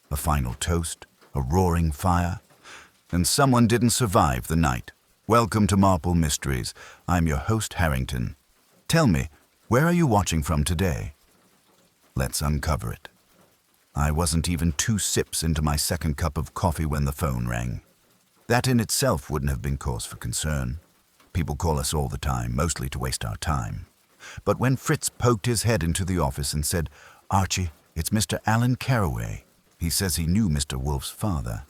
A final toast, a roaring fire, and someone didn't survive the night. Welcome to Marple Mysteries. I'm your host, Harrington. Tell me, where are you watching from today? Let's uncover it. I wasn't even 2 sips into my second cup of coffee when the phone rang. That in itself wouldn't have been cause for concern. People call us all the time, mostly to waste our time. But when Fritz poked his head into the office and said, "Archie, it's Mr. Alan Carraway. He says he knew Mr. Wolfe's father,"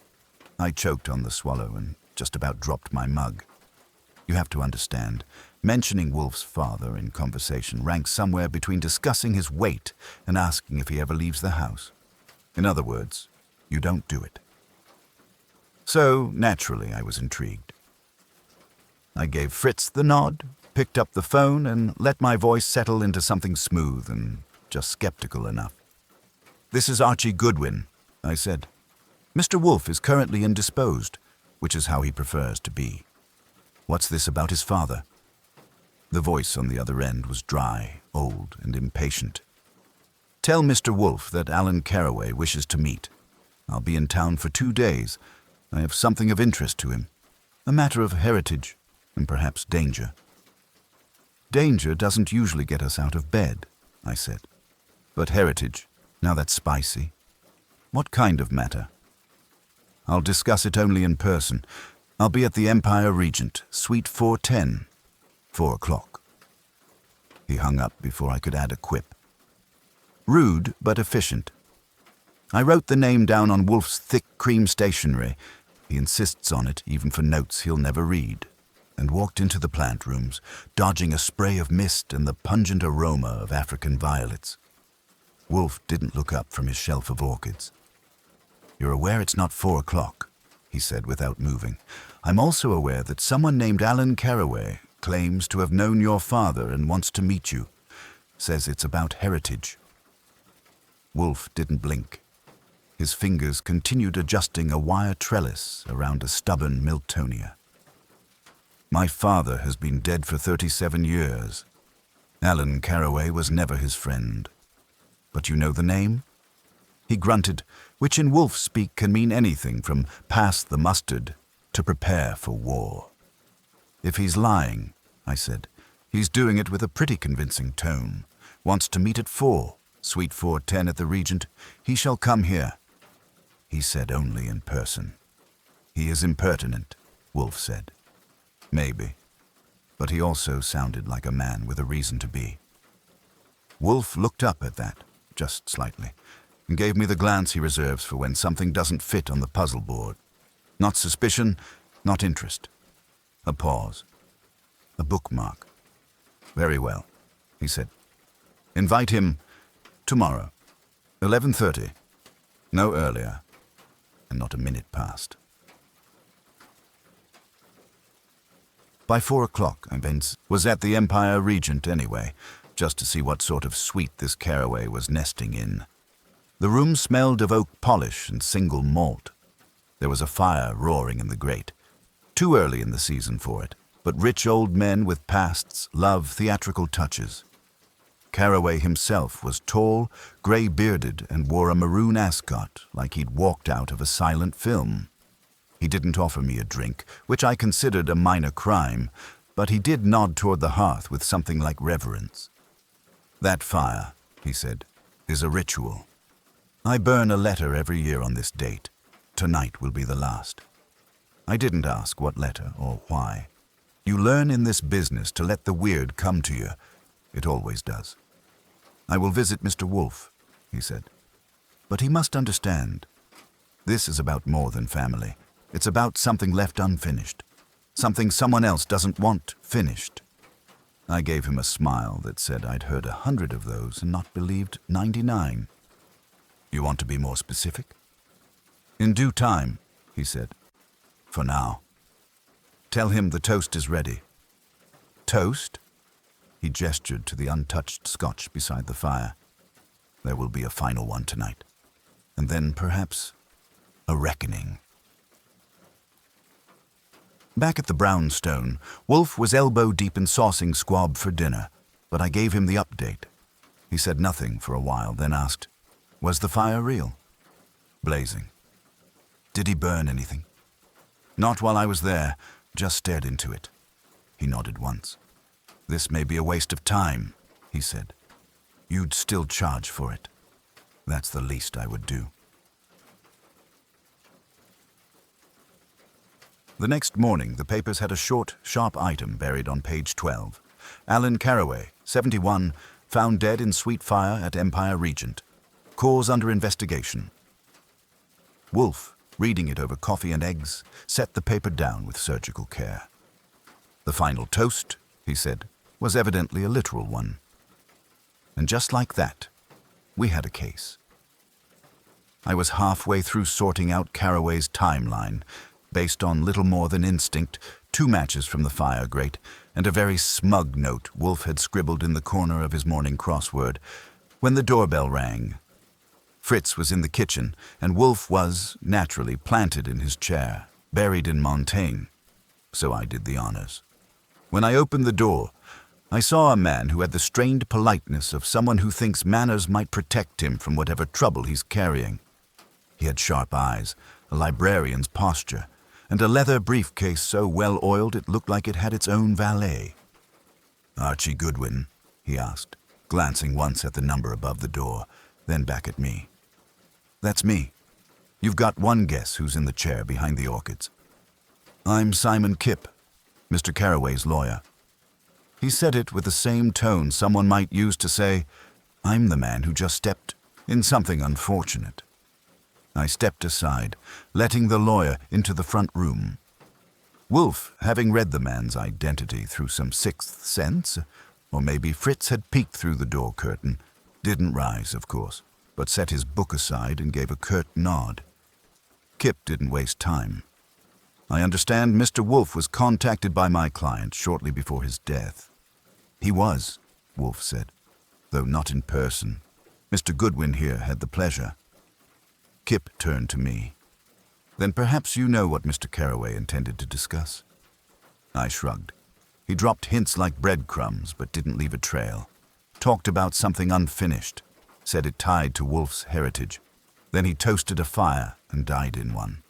I choked on the swallow and just about dropped my mug. You have to understand, mentioning Wolfe's father in conversation ranks somewhere between discussing his weight and asking if he ever leaves the house. In other words, you don't do it. So, naturally, I was intrigued. I gave Fritz the nod, picked up the phone, and let my voice settle into something smooth and just skeptical enough. "This is Archie Goodwin," I said. "Mr. Wolfe is currently indisposed, which is how he prefers to be. What's this about his father?" The voice on the other end was dry, old, and impatient. "Tell Mr. Wolfe that Alan Carraway wishes to meet. I'll be in town for 2 days. I have something of interest to him, a matter of heritage and perhaps danger." "Danger doesn't usually get us out of bed," I said. "But heritage, now that's spicy. What kind of matter?" "I'll discuss it only in person. I'll be at the Empire Regent, Suite 410, 4 o'clock. He hung up before I could add a quip. Rude, but efficient. I wrote the name down on Wolfe's thick cream stationery. He insists on it, even for notes he'll never read, and walked into the plant rooms, dodging a spray of mist and the pungent aroma of African violets. Wolfe didn't look up from his shelf of orchids. "You're aware it's not 4 o'clock, he said without moving. "I'm also aware that someone named Alan Carraway claims to have known your father and wants to meet you. Says it's about heritage." Wolfe didn't blink. His fingers continued adjusting a wire trellis around a stubborn Miltonia. "My father has been dead for 37 years. Alan Carraway was never his friend. But you know the name?" He grunted, which in Wolfe speak can mean anything from pass the mustard to prepare for war. "If he's lying," I said, "he's doing it with a pretty convincing tone. Wants to meet at 4, Suite 410 at the Regent. He shall come here." He said only in person. "He is impertinent," Wolfe said. Maybe. But he also sounded like a man with a reason to be. Wolfe looked up at that, just slightly, and gave me the glance he reserves for when something doesn't fit on the puzzle board. Not suspicion, not interest. A pause. A bookmark. "Very well," he said. "Invite him tomorrow, 11:30. No earlier." And not a minute passed. By 4 o'clock, I was at the Empire Regent anyway, just to see what sort of suite this Carraway was nesting in. The room smelled of oak polish and single malt. There was a fire roaring in the grate. Too early in the season for it, but rich old men with pasts love theatrical touches. Carraway himself was tall, gray-bearded, and wore a maroon ascot like he'd walked out of a silent film. He didn't offer me a drink, which I considered a minor crime, but he did nod toward the hearth with something like reverence. "That fire," he said, "is a ritual. I burn a letter every year on this date. Tonight will be the last." I didn't ask what letter or why. You learn in this business to let the weird come to you. It always does. "I will visit Mr. Wolfe," he said. "But he must understand. This is about more than family. It's about something left unfinished. Something someone else doesn't want finished." I gave him a smile that said I'd heard 100 of those and not believed 99. "You want to be more specific?" "In due time," he said. "For now. Tell him the toast is ready." "Toast?" He gestured to the untouched scotch beside the fire. "There will be a final one tonight. And then, perhaps, a reckoning." Back at the brownstone, Wolfe was elbow-deep in saucing squab for dinner, but I gave him the update. He said nothing for a while, then asked, "Was the fire real?" blazing. Did he burn anything? Not while I was there, just stared into it. He nodded once. This may be a waste of time, he said. You'd still charge for it. That's the least I would do. The next morning, the papers had a short, sharp item buried on page 12. Alan Carraway, 71, found dead in Sweet Fire at Empire Regent. Cause under investigation. Wolfe, reading it over coffee and eggs, set the paper down with surgical care. The final toast, he said, was evidently a literal one. And just like that, we had a case. I was halfway through sorting out Carraway's timeline, based on little more than instinct, 2 matches from the fire grate, and a very smug note Wolfe had scribbled in the corner of his morning crossword, when the doorbell rang. Fritz was in the kitchen, and Wolfe was, naturally, planted in his chair, buried in Montaigne. So I did the honors. When I opened the door, I saw a man who had the strained politeness of someone who thinks manners might protect him from whatever trouble he's carrying. He had sharp eyes, a librarian's posture, and a leather briefcase so well oiled it looked like it had its own valet. "Archie Goodwin?" he asked, glancing once at the number above the door, then back at me. "That's me. You've got one guess who's in the chair behind the orchids." "I'm Simon Kipp, Mr. Carraway's lawyer." He said it with the same tone someone might use to say, "I'm the man who just stepped in something unfortunate." I stepped aside, letting the lawyer into the front room. Wolfe, having read the man's identity through some sixth sense, or maybe Fritz had peeked through the door curtain, didn't rise, of course, but set his book aside and gave a curt nod. Kipp didn't waste time. "I understand Mr. Wolfe was contacted by my client shortly before his death." "He was," Wolfe said, "though not in person. Mr. Goodwin here had the pleasure." Kipp turned to me. "Then perhaps you know what Mr. Carraway intended to discuss?" I shrugged. He dropped hints like breadcrumbs, but didn't leave a trail. Talked about something unfinished, said it tied to Wolfe's heritage. Then he toasted a fire and died in one.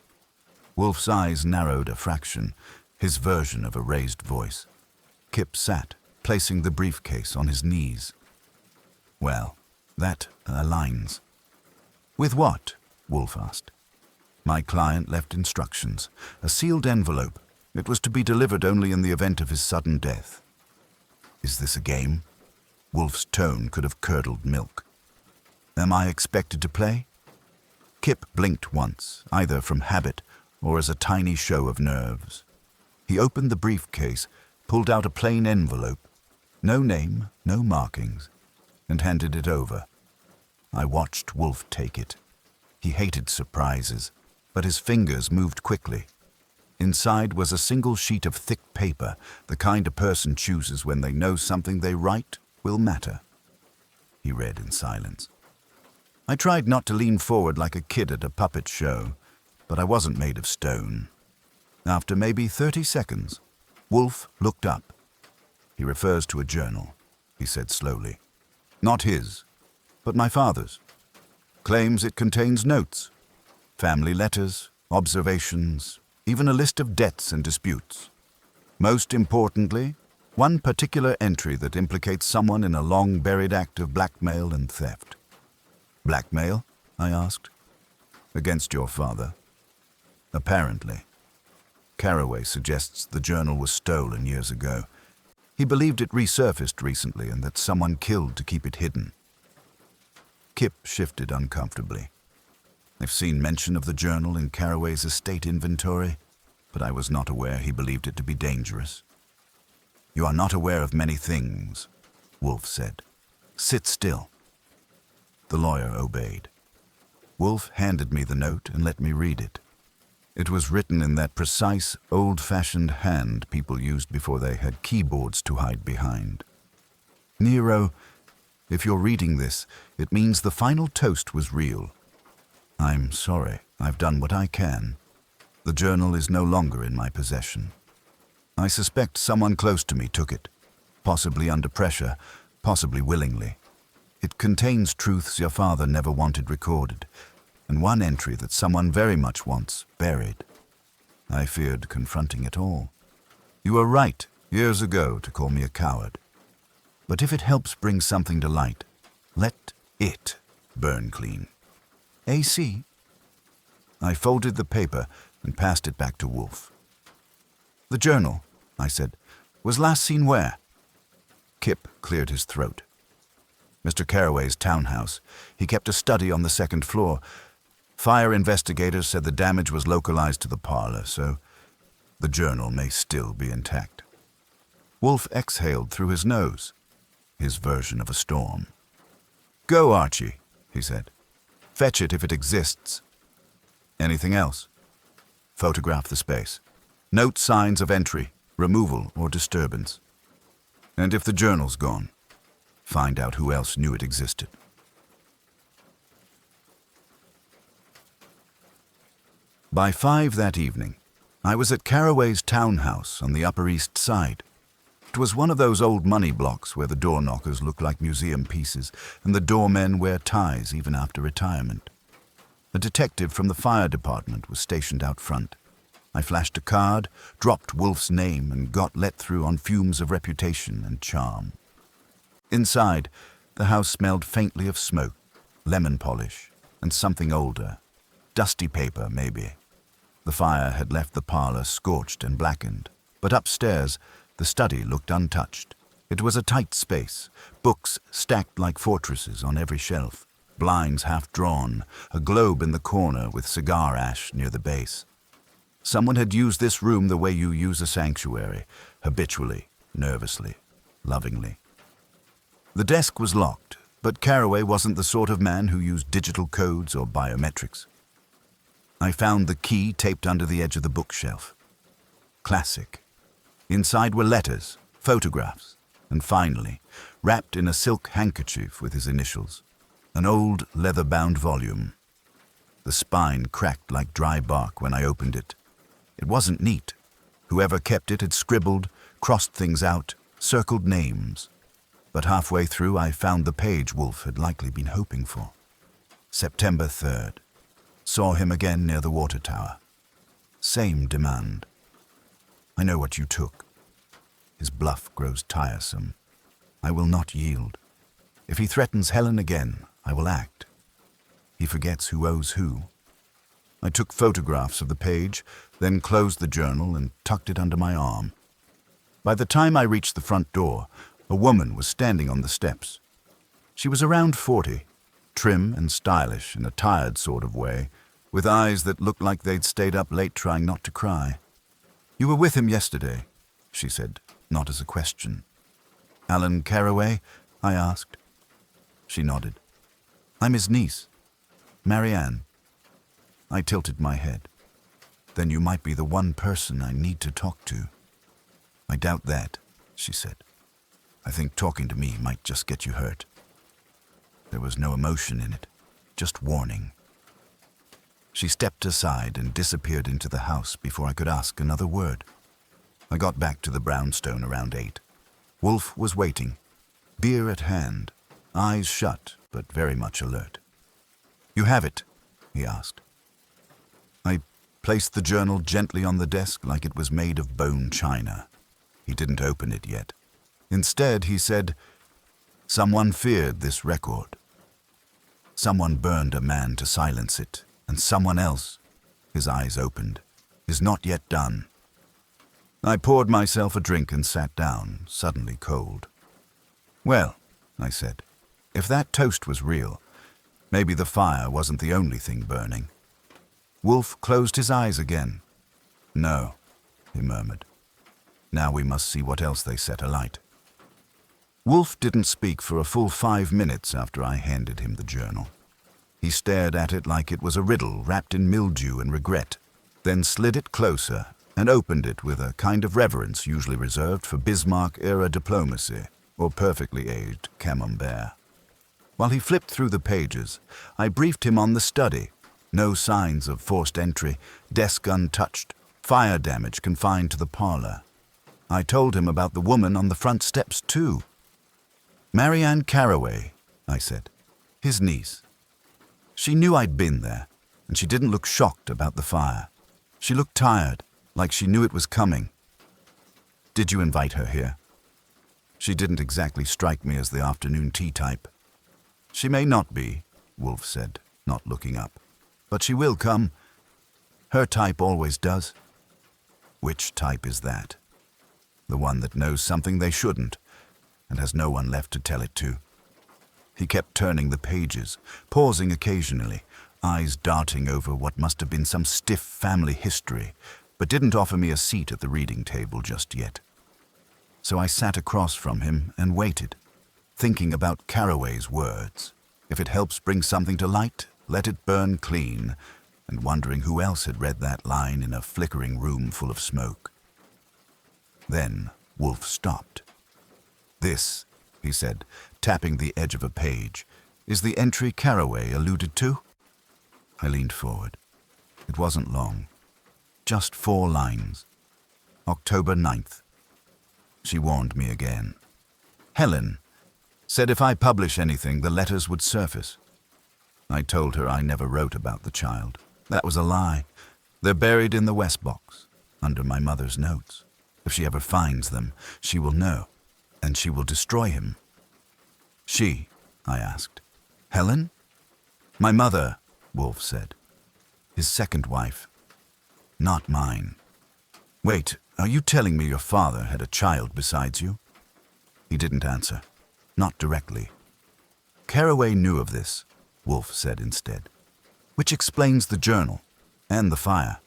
Wolfe's eyes narrowed a fraction, his version of a raised voice. Kipp sat, placing the briefcase on his knees. "Well, that aligns." "With what?" Wolfe asked. My client left instructions, a sealed envelope. It was to be delivered only in the event of his sudden death. "Is this a game?" Wolfe's tone could have curdled milk. "Am I expected to play?" Kipp blinked once, either from habit or as a tiny show of nerves. He opened the briefcase, pulled out a plain envelope, no name, no markings, and handed it over. I watched Wolfe take it. He hated surprises, but his fingers moved quickly. Inside was a single sheet of thick paper, the kind a person chooses when they know something they write will matter. He read in silence. I tried not to lean forward like a kid at a puppet show, but I wasn't made of stone. After maybe 30 seconds, Wolfe looked up. "He refers to a journal," he said slowly. "Not his, but my father's. Claims it contains notes, family letters, observations, even a list of debts and disputes. Most importantly, one particular entry that implicates someone in a long-buried act of blackmail and theft." "Blackmail?" I asked. "Against your father." "Apparently. Carraway suggests the journal was stolen years ago. He believed it resurfaced recently and that someone killed to keep it hidden." Kipp shifted uncomfortably. "I've seen mention of the journal in Carraway's estate inventory, but I was not aware he believed it to be dangerous." "You are not aware of many things," Wolfe said. "Sit still." The lawyer obeyed. Wolfe handed me the note and let me read it. It was written in that precise, old-fashioned hand people used before they had keyboards to hide behind. "Nero, if you're reading this, it means the final toast was real. I'm sorry, I've done what I can. The journal is no longer in my possession. I suspect someone close to me took it, possibly under pressure, possibly willingly. It contains truths your father never wanted recorded. and one entry that someone very much wants buried. I feared confronting it all. You were right years ago to call me a coward. But if it helps bring something to light, let it burn clean. AC? I folded the paper and passed it back to Wolfe. The journal, I said, was last seen where? Kip cleared his throat. Mr. Carraway's townhouse. He kept a study on the second floor. Fire investigators said the damage was localized to the parlor, so the journal may still be intact. Wolfe exhaled through his nose, his version of a storm. Go, Archie, he said. Fetch it if it exists. Anything else? Photograph the space. Note signs of entry, removal, or disturbance. And if the journal's gone, find out who else knew it existed. By 5 that evening, I was at Carraway's townhouse on the Upper East Side. It was one of those old money blocks where the door knockers look like museum pieces and the doormen wear ties even after retirement. A detective from the fire department was stationed out front. I flashed a card, dropped Wolfe's name, and got let through on fumes of reputation and charm. Inside, the house smelled faintly of smoke, lemon polish, and something older. Dusty paper, maybe. The fire had left the parlor scorched and blackened, but upstairs, the study looked untouched. It was a tight space, books stacked like fortresses on every shelf, blinds half drawn, a globe in the corner with cigar ash near the base. Someone had used this room the way you use a sanctuary, habitually, nervously, lovingly. The desk was locked, but Carraway wasn't the sort of man who used digital codes or biometrics. I found the key taped under the edge of the bookshelf. Classic. Inside were letters, photographs, and finally, wrapped in a silk handkerchief with his initials, an old leather-bound volume. The spine cracked like dry bark when I opened it. It wasn't neat. Whoever kept it had scribbled, crossed things out, circled names. But halfway through, I found the page Wolfe had likely been hoping for. September 3rd. Saw him again near the water tower. Same demand. I know what you took. His bluff grows tiresome. I will not yield. If he threatens Helen again, I will act. He forgets who owes who. I took photographs of the page, then closed the journal and tucked it under my arm. By the time I reached the front door, a woman was standing on the steps. She was around 40, trim and stylish in a tired sort of way, with eyes that looked like they'd stayed up late trying not to cry. You were with him yesterday, she said, not as a question. Alan Carraway? I asked. She nodded. I'm his niece, Marianne. I tilted my head. Then you might be the one person I need to talk to. I doubt that, she said. I think talking to me might just get you hurt. There was no emotion in it, just warning. She stepped aside and disappeared into the house before I could ask another word. I got back to the brownstone around 8. Wolfe was waiting, beer at hand, eyes shut but very much alert. You have it, he asked. I placed the journal gently on the desk like it was made of bone china. He didn't open it yet. Instead, he said, someone feared this record. Someone burned a man to silence it, and someone else, his eyes opened, is not yet done. I poured myself a drink and sat down, suddenly cold. Well, I said, if that toast was real, maybe the fire wasn't the only thing burning. Wolfe closed his eyes again. No, he murmured. Now we must see what else they set alight. Wolfe didn't speak for a full 5 minutes after I handed him the journal. He stared at it like it was a riddle wrapped in mildew and regret, then slid it closer and opened it with a kind of reverence usually reserved for Bismarck-era diplomacy or perfectly aged camembert. While he flipped through the pages, I briefed him on the study. No signs of forced entry, desk untouched, fire damage confined to the parlor. I told him about the woman on the front steps, too. Marianne Carraway, I said. His niece. She knew I'd been there, and she didn't look shocked about the fire. She looked tired, like she knew it was coming. "Did you invite her here?" She didn't exactly strike me as the afternoon tea type. "She may not be," Wolfe said, not looking up. "But she will come. Her type always does." "Which type is that?" "The one that knows something they shouldn't, and has no one left to tell it to." He kept turning the pages, pausing occasionally, eyes darting over what must have been some stiff family history, but didn't offer me a seat at the reading table just yet. So I sat across from him and waited, thinking about Carraway's words. If it helps bring something to light, let it burn clean, and wondering who else had read that line in a flickering room full of smoke. Then Wolfe stopped. "This," he said, tapping the edge of a page, "is the entry Carraway alluded to?" I leaned forward. It wasn't long. Just 4 lines. October 9th. She warned me again. "Helen said if I publish anything, the letters would surface." I told her I never wrote about the child. That was a lie. They're buried in the West box, under my mother's notes. If she ever finds them, she will know, and she will destroy him. "She?" I asked. "Helen?" "My mother," Wolfe said. "His second wife. Not mine." "Wait, are you telling me your father had a child besides you?" He didn't answer. Not directly. "Carraway knew of this," Wolfe said instead. "Which explains the journal and the fire."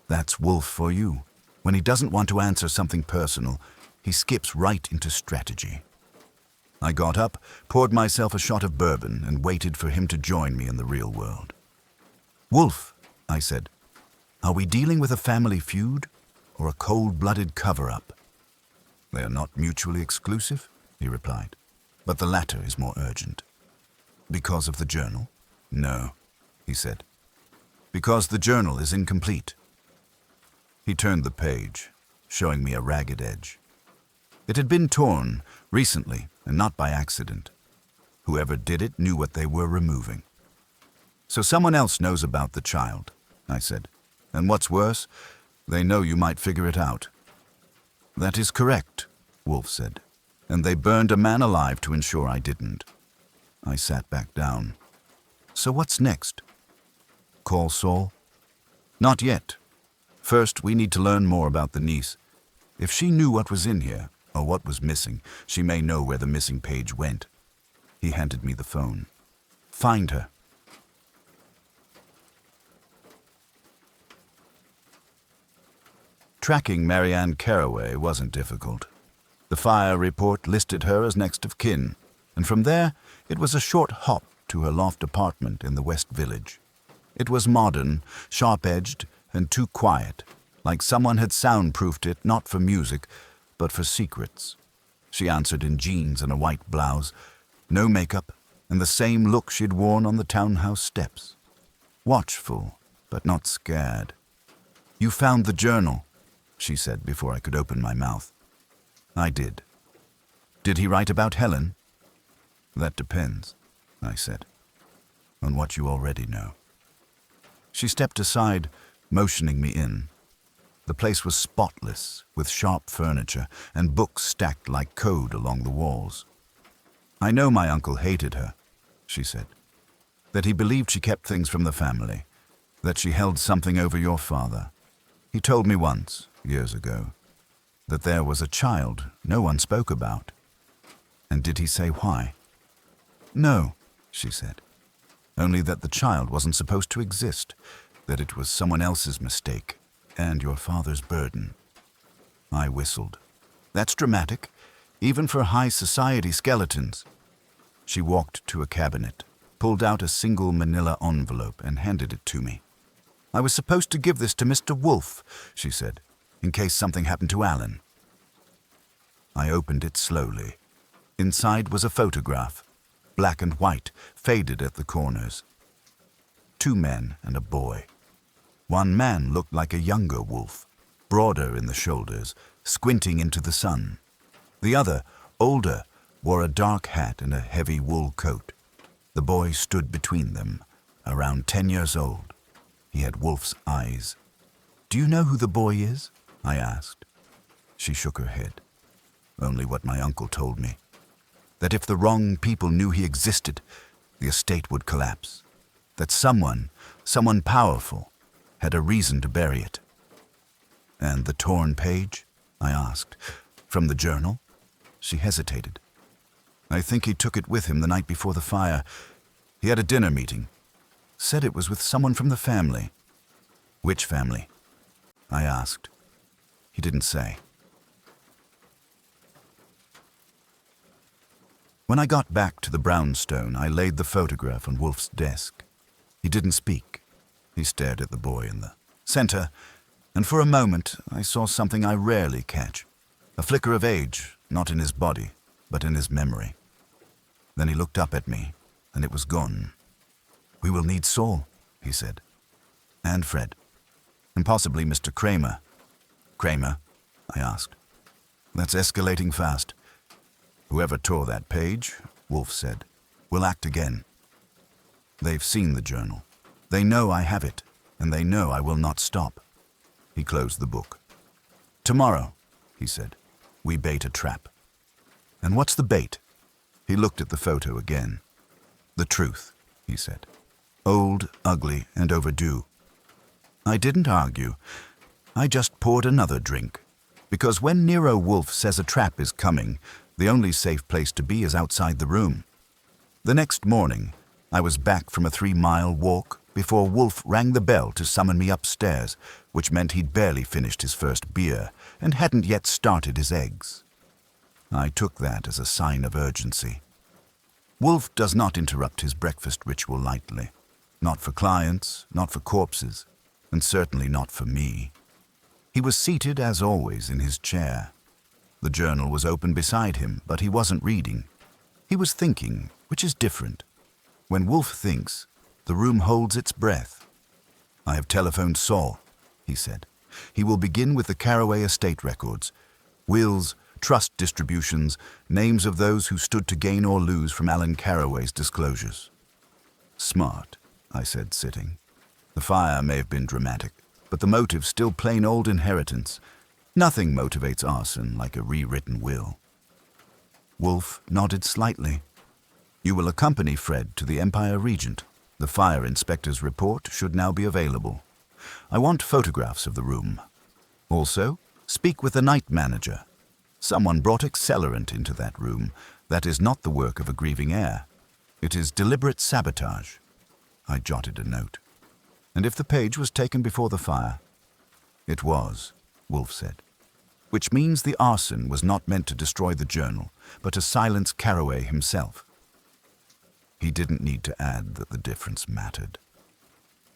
That's Wolfe for you. When he doesn't want to answer something personal, he skips right into strategy. I got up, poured myself a shot of bourbon, and waited for him to join me in the real world. "Wolfe," I said, "are we dealing with a family feud or a cold-blooded cover-up?" "They are not mutually exclusive," he replied, "but the latter is more urgent." "Because of the journal?" "No," he said, "because the journal is incomplete." He turned the page, showing me a ragged edge. It had been torn recently, and not by accident. Whoever did it knew what they were removing. "So someone else knows about the child," I said. "And what's worse, they know you might figure it out." "That is correct," Wolfe said. "And they burned a man alive to ensure I didn't." I sat back down. "So what's next?" "Call Saul?" "Not yet. First, we need to learn more about the niece. If she knew what was in here, or what was missing, she may know where the missing page went." He handed me the phone. "Find her." Tracking Marianne Carraway wasn't difficult. The fire report listed her as next of kin, and from there it was a short hop to her loft apartment in the West Village. It was modern, sharp-edged, and too quiet, like someone had soundproofed it not for music, but for secrets. She answered in jeans and a white blouse, no makeup, and the same look she'd worn on the townhouse steps. Watchful, but not scared. "You found the journal," she said before I could open my mouth. I did. "Did he write about Helen?" "That depends," I said, "on what you already know." She stepped aside, motioning me in. The place was spotless, with sharp furniture and books stacked like code along the walls. "I know my uncle hated her," she said, "that he believed she kept things from the family, that she held something over your father. He told me once, years ago, that there was a child no one spoke about." "And did he say why?" "No," she said, "only that the child wasn't supposed to exist, that it was someone else's mistake and your father's burden." I whistled. "That's dramatic, even for high society skeletons." She walked to a cabinet, pulled out a single manila envelope and handed it to me. "I was supposed to give this to Mr. Wolfe," she said, "in case something happened to Alan." I opened it slowly. Inside was a photograph, black and white, faded at the corners. 2 men and a boy. One man looked like a younger Wolfe, broader in the shoulders, squinting into the sun. The other, older, wore a dark hat and a heavy wool coat. The boy stood between them, around 10 years old. He had Wolfe's eyes. "Do you know who the boy is?" I asked. She shook her head. "Only what my uncle told me. That if the wrong people knew he existed, the estate would collapse. That someone powerful, had a reason to bury it." "And the torn page?" I asked. "From the journal?" She hesitated. "I think he took it with him the night before the fire. He had a dinner meeting. Said it was with someone from the family." "Which family?" I asked. He didn't say. When I got back to the brownstone, I laid the photograph on Wolfe's desk. He didn't speak. He stared at the boy in the center, and for a moment I saw something I rarely catch. A flicker of age, not in his body, but in his memory. Then he looked up at me, and it was gone. "We will need Saul," he said. "And Fred. And possibly Mr. Kramer." "Kramer?" I asked. "That's escalating fast." "Whoever tore that page," Wolfe said, "will act again. They've seen the journal. They know I have it, and they know I will not stop." He closed the book. "Tomorrow," he said, "we bait a trap." "And what's the bait?" He looked at the photo again. "The truth," he said. "Old, ugly, and overdue." I didn't argue. I just poured another drink. Because when Nero Wolfe says a trap is coming, the only safe place to be is outside the room. The next morning, I was back from a 3-mile walk before Wolfe rang the bell to summon me upstairs, which meant he'd barely finished his first beer and hadn't yet started his eggs. I took that as a sign of urgency. Wolfe does not interrupt his breakfast ritual lightly. Not for clients, not for corpses, and certainly not for me. He was seated, as always, in his chair. The journal was open beside him, but he wasn't reading. He was thinking, which is different. When Wolfe thinks, the room holds its breath. "I have telephoned Saul," he said. "He will begin with the Caraway estate records. Wills, trust distributions, names of those who stood to gain or lose from Alan Caraway's disclosures." "Smart," I said, sitting. "The fire may have been dramatic, but the motive's still plain old inheritance. Nothing motivates arson like a rewritten will." Wolfe nodded slightly. "You will accompany Fred to the Empire Regent. The fire inspector's report should now be available. I want photographs of the room. Also, speak with the night manager. Someone brought accelerant into that room. That is not the work of a grieving heir. It is deliberate sabotage." I jotted a note. "And if the page was taken before the fire?" "It was," Wolfe said. "Which means the arson was not meant to destroy the journal, but to silence Caraway himself." He didn't need to add that the difference mattered.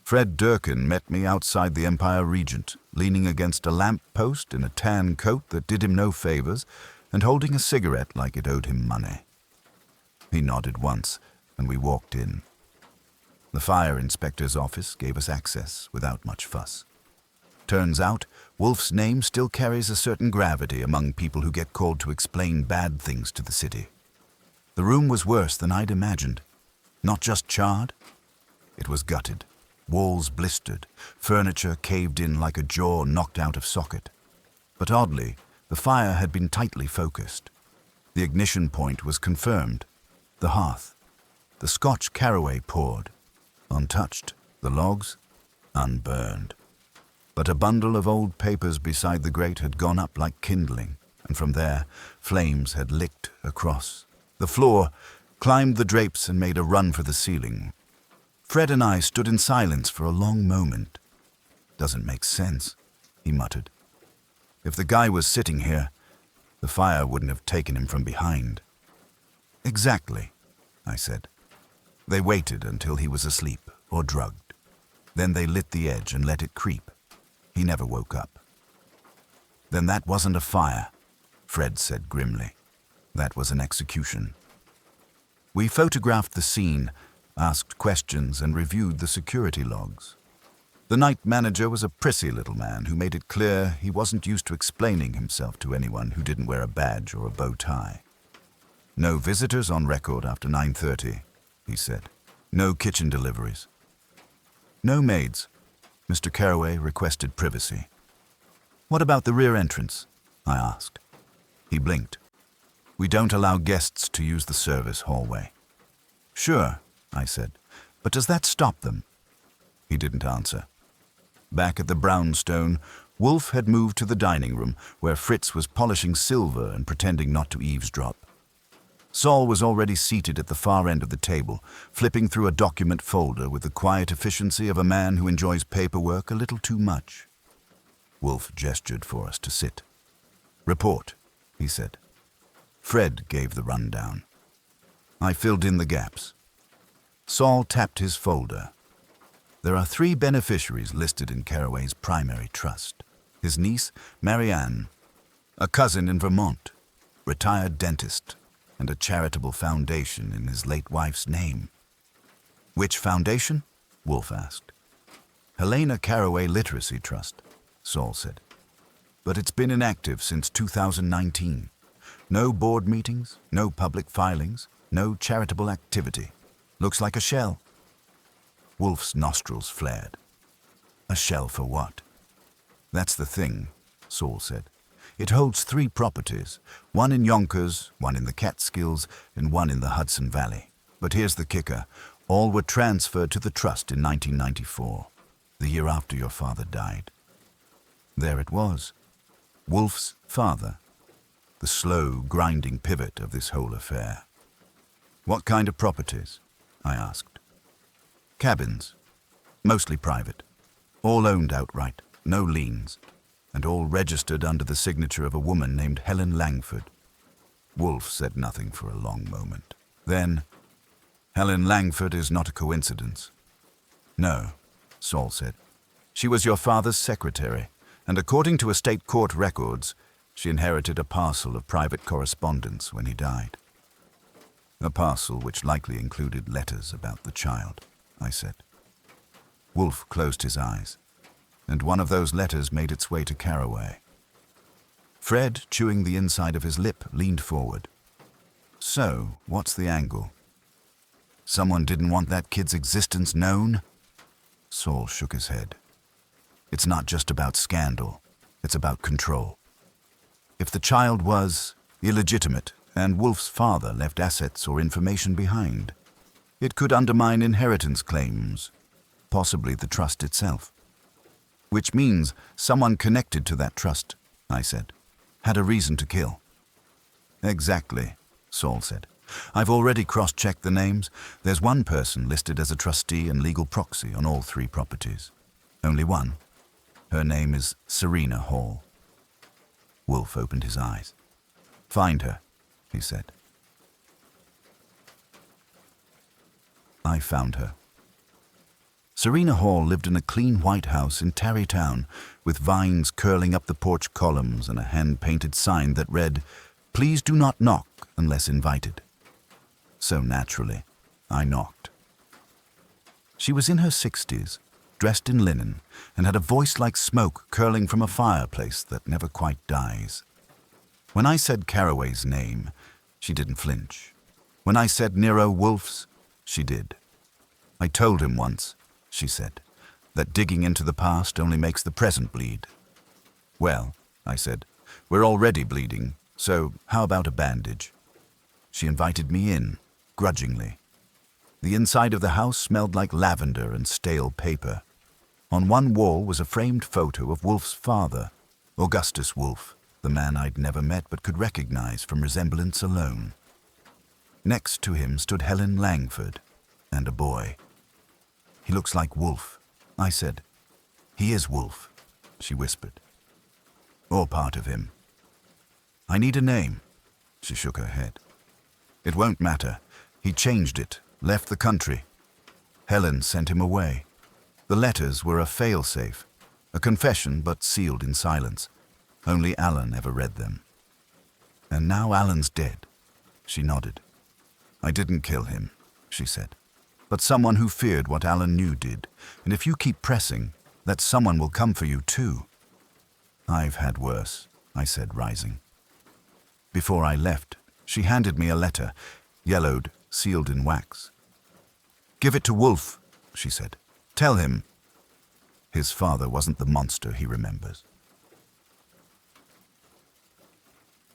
Fred Durkin met me outside the Empire Regent, leaning against a lamp post in a tan coat that did him no favors, and holding a cigarette like it owed him money. He nodded once, and we walked in. The fire inspector's office gave us access without much fuss. Turns out, Wolfe's name still carries a certain gravity among people who get called to explain bad things to the city. The room was worse than I'd imagined. Not just charred. It was gutted, walls blistered, furniture caved in like a jaw knocked out of socket. But oddly, the fire had been tightly focused. The ignition point was confirmed. The hearth. The Scotch Caraway poured. Untouched. The logs. Unburned. But a bundle of old papers beside the grate had gone up like kindling, and from there, flames had licked across the floor, climbed the drapes, and made a run for the ceiling. Fred and I stood in silence for a long moment. "Doesn't make sense," he muttered. "If the guy was sitting here, the fire wouldn't have taken him from behind." "Exactly," I said. "They waited until he was asleep or drugged. Then they lit the edge and let it creep. He never woke up." "Then that wasn't a fire," Fred said grimly. "That was an execution." We photographed the scene, asked questions, and reviewed the security logs. The night manager was a prissy little man who made it clear he wasn't used to explaining himself to anyone who didn't wear a badge or a bow tie. "No visitors on record after 9:30, he said. "No kitchen deliveries. No maids. Mr. Carraway requested privacy. What about the rear entrance? I asked. He blinked. We don't allow guests to use the service hallway. Sure, I said, but does that stop them? He didn't answer. Back at the brownstone, Wolfe had moved to the dining room, where Fritz was polishing silver and pretending not to eavesdrop. Saul was already seated at the far end of the table, flipping through a document folder with the quiet efficiency of a man who enjoys paperwork a little too much. Wolfe gestured for us to sit. Report, he said. Fred gave the rundown. I filled in the gaps. Saul tapped his folder. There are 3 beneficiaries listed in Carraway's primary trust. His niece, Marianne, a cousin in Vermont, retired dentist, and a charitable foundation in his late wife's name. Which foundation? Wolfe asked. Helena Carraway Literacy Trust, Saul said. But it's been inactive since 2019. No board meetings, no public filings, no charitable activity. Looks like a shell. Wolfe's nostrils flared. A shell for what? That's the thing, Saul said. It holds 3 properties, one in Yonkers, one in the Catskills, and one in the Hudson Valley. But here's the kicker. All were transferred to the trust in 1994, the year after your father died. There it was. Wolfe's father. The slow, grinding pivot of this whole affair. What kind of properties? I asked. Cabins. Mostly private. All owned outright, no liens, and all registered under the signature of a woman named Helen Langford. Wolfe said nothing for a long moment. Then, Helen Langford is not a coincidence. No, Saul said. She was your father's secretary, and according to estate court records, she inherited a parcel of private correspondence when he died. A parcel which likely included letters about the child, I said. Wolfe closed his eyes, and one of those letters made its way to Carraway. Fred, chewing the inside of his lip, leaned forward. So, what's the angle? Someone didn't want that kid's existence known? Saul shook his head. It's not just about scandal, it's about control. If the child was illegitimate and Wolfe's father left assets or information behind, it could undermine inheritance claims, possibly the trust itself. Which means someone connected to that trust, I said, had a reason to kill. Exactly, Saul said. I've already cross-checked the names. There's one person listed as a trustee and legal proxy on all 3 properties. Only one. Her name is Serena Hall. Wolfe opened his eyes. Find her, he said. I found her. Serena Hall lived in a clean white house in Tarrytown, with vines curling up the porch columns and a hand-painted sign that read, "Please do not knock unless invited." So naturally, I knocked. She was in her 60s, dressed in linen, and had a voice like smoke curling from a fireplace that never quite dies. When I said Carraway's name, she didn't flinch. When I said Nero Wolfe's, she did. I told him once, she said, that digging into the past only makes the present bleed. Well, I said, we're already bleeding, so how about a bandage? She invited me in, grudgingly. The inside of the house smelled like lavender and stale paper. On one wall was a framed photo of Wolfe's father, Augustus Wolfe, the man I'd never met but could recognize from resemblance alone. Next to him stood Helen Langford and a boy. He looks like Wolfe, I said. He is Wolfe, she whispered. Or part of him. I need a name, she shook her head. It won't matter. He changed it, left the country. Helen sent him away. The letters were a fail-safe, a confession but sealed in silence. Only Alan ever read them. And now Alan's dead, she nodded. I didn't kill him, she said. But someone who feared what Alan knew did, and if you keep pressing, that someone will come for you too. I've had worse, I said, rising. Before I left, she handed me a letter, yellowed, sealed in wax. Give it to Wolfe, she said. Tell him, His father wasn't the monster he remembers.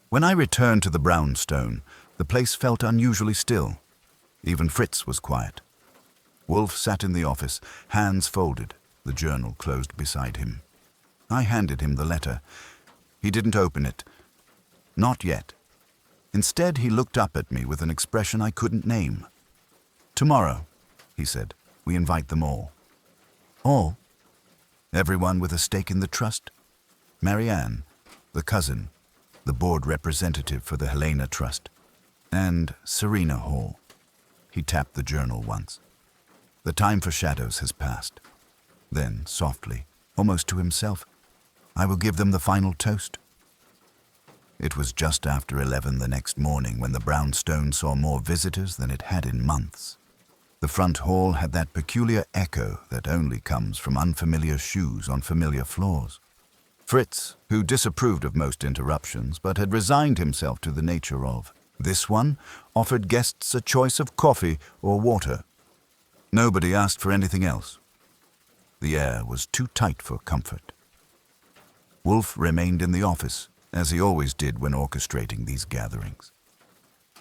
When I returned to the brownstone, the place felt unusually still. Even Fritz was quiet. Wolfe sat in the office, hands folded, the journal closed beside him. I handed him the letter. He didn't open it. Not yet. Instead, he looked up at me with an expression I couldn't name. "Tomorrow," he said, "we invite them all." "All?" "Everyone with a stake in the trust. Marianne, the cousin, the board representative for the Helena Trust, and Serena Hall." He tapped the journal once. "The time for shadows has passed." Then, softly, almost to himself, "I will give them the final toast." It was just after 11 the next morning when the brownstone saw more visitors than it had in months. The front hall had that peculiar echo that only comes from unfamiliar shoes on familiar floors. Fritz, who disapproved of most interruptions but had resigned himself to the nature of this one, offered guests a choice of coffee or water. Nobody asked for anything else. The air was too tight for comfort. Wolfe remained in the office, as he always did when orchestrating these gatherings.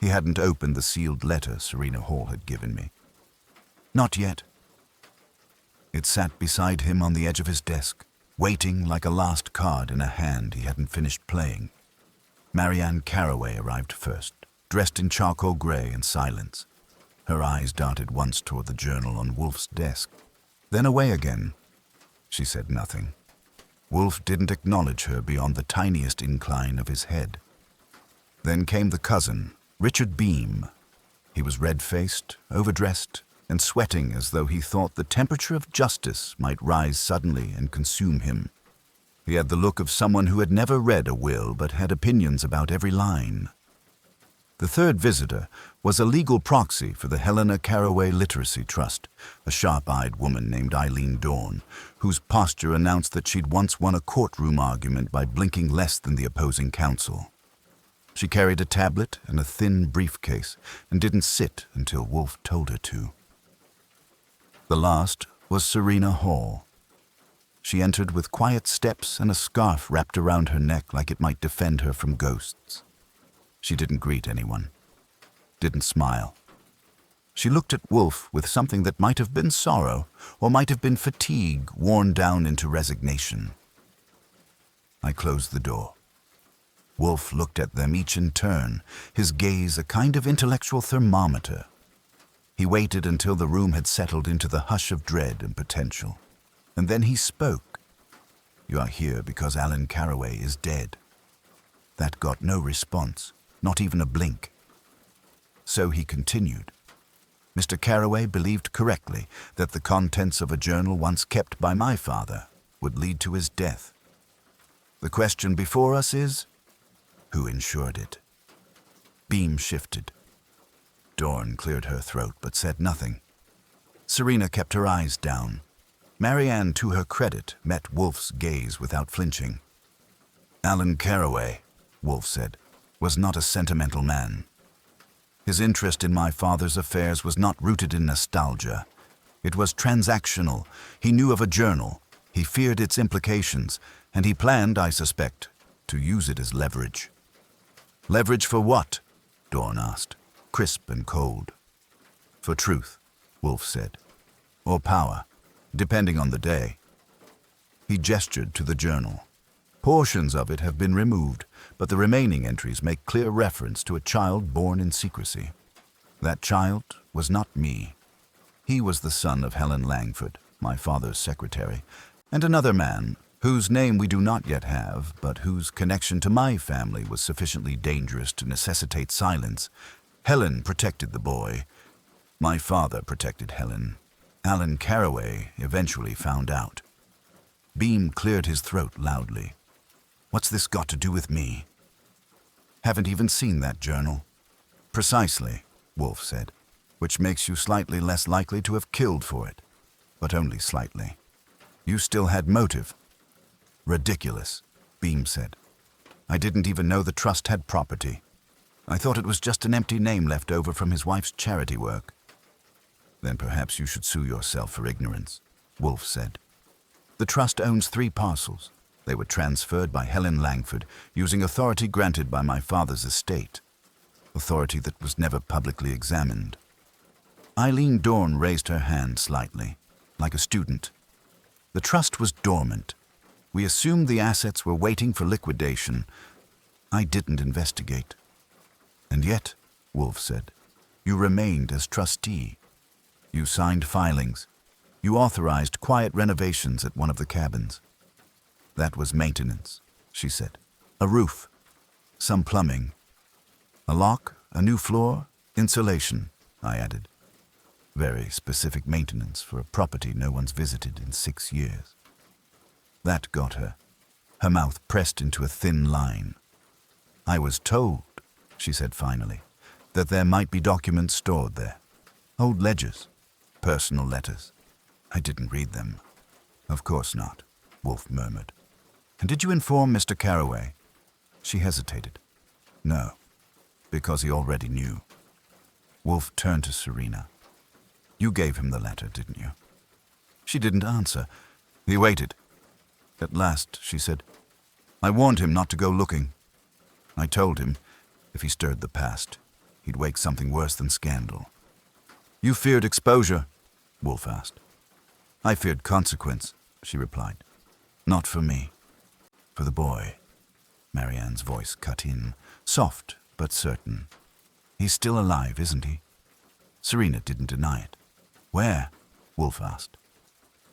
He hadn't opened the sealed letter Serena Hall had given me. Not yet. It sat beside him on the edge of his desk, waiting like a last card in a hand he hadn't finished playing. Marianne Carraway arrived first, dressed in charcoal gray and silence. Her eyes darted once toward the journal on Wolfe's desk, then away again. She said nothing. Wolfe didn't acknowledge her beyond the tiniest incline of his head. Then came the cousin, Richard Beam. He was red-faced, overdressed, and sweating as though he thought the temperature of justice might rise suddenly and consume him. He had the look of someone who had never read a will but had opinions about every line. The third visitor was a legal proxy for the Helena Carraway Literacy Trust, a sharp-eyed woman named Eileen Dorn, whose posture announced that she'd once won a courtroom argument by blinking less than the opposing counsel. She carried a tablet and a thin briefcase and didn't sit until Wolfe told her to. The last was Serena Hall. She entered with quiet steps and a scarf wrapped around her neck like it might defend her from ghosts. She didn't greet anyone, didn't smile. She looked at Wolfe with something that might have been sorrow or might have been fatigue worn down into resignation. I closed the door. Wolfe looked at them each in turn, his gaze a kind of intellectual thermometer. He waited until the room had settled into the hush of dread and potential. And then he spoke. "You are here because Alan Carraway is dead." That got no response, not even a blink. So he continued. Mr. Carraway believed correctly that the contents of a journal once kept by my father would lead to his death. The question before us is, who insured it? Beam shifted. Dorn cleared her throat but said nothing. Serena kept her eyes down. Marianne, to her credit, met Wolfe's gaze without flinching. "Alan Carraway," Wolfe said, "was not a sentimental man. His interest in my father's affairs was not rooted in nostalgia. It was transactional. He knew of a journal. He feared its implications, and he planned, I suspect, to use it as leverage." "Leverage for what?" Dorn asked, crisp and cold. "For truth," Wolfe said, "or power, depending on the day." He gestured to the journal. Portions of it have been removed, but the remaining entries make clear reference to a child born in secrecy. That child was not me. He was the son of Helen Langford, my father's secretary, and another man, whose name we do not yet have, but whose connection to my family was sufficiently dangerous to necessitate silence. Helen protected the boy. My father protected Helen. Alan Carraway eventually found out. Beam cleared his throat loudly. "What's this got to do with me?" "Haven't even seen that journal." "Precisely," Wolfe said, "which makes you slightly less likely to have killed for it, but only slightly. You still had motive." "Ridiculous," Beam said. "I didn't even know the trust had property. I thought it was just an empty name left over from his wife's charity work." "Then perhaps you should sue yourself for ignorance," Wolfe said. The trust owns 3 parcels. They were transferred by Helen Langford using authority granted by my father's estate, authority that was never publicly examined. Eileen Dorn raised her hand slightly, like a student. The trust was dormant. We assumed the assets were waiting for liquidation. I didn't investigate. And yet, Wolfe said, you remained as trustee. You signed filings. You authorized quiet renovations at one of the cabins. That was maintenance, she said. A roof, some plumbing, a lock, a new floor, insulation, I added. Very specific maintenance for a property no one's visited in 6 years. That got her, her mouth pressed into a thin line. I was told, she said finally, that there might be documents stored there. Old ledgers, personal letters. I didn't read them. Of course not, Wolfe murmured. And did you inform Mr. Carraway? She hesitated. No, because he already knew. Wolfe turned to Serena. You gave him the letter, didn't you? She didn't answer. He waited. At last, she said, I warned him not to go looking. I told him, if he stirred the past, he'd wake something worse than scandal. You feared exposure? Wolfe asked. I feared consequence, she replied. Not for me. For the boy. Marianne's voice cut in, soft but certain. He's still alive, isn't he? Serena didn't deny it. Where? Wolfe asked.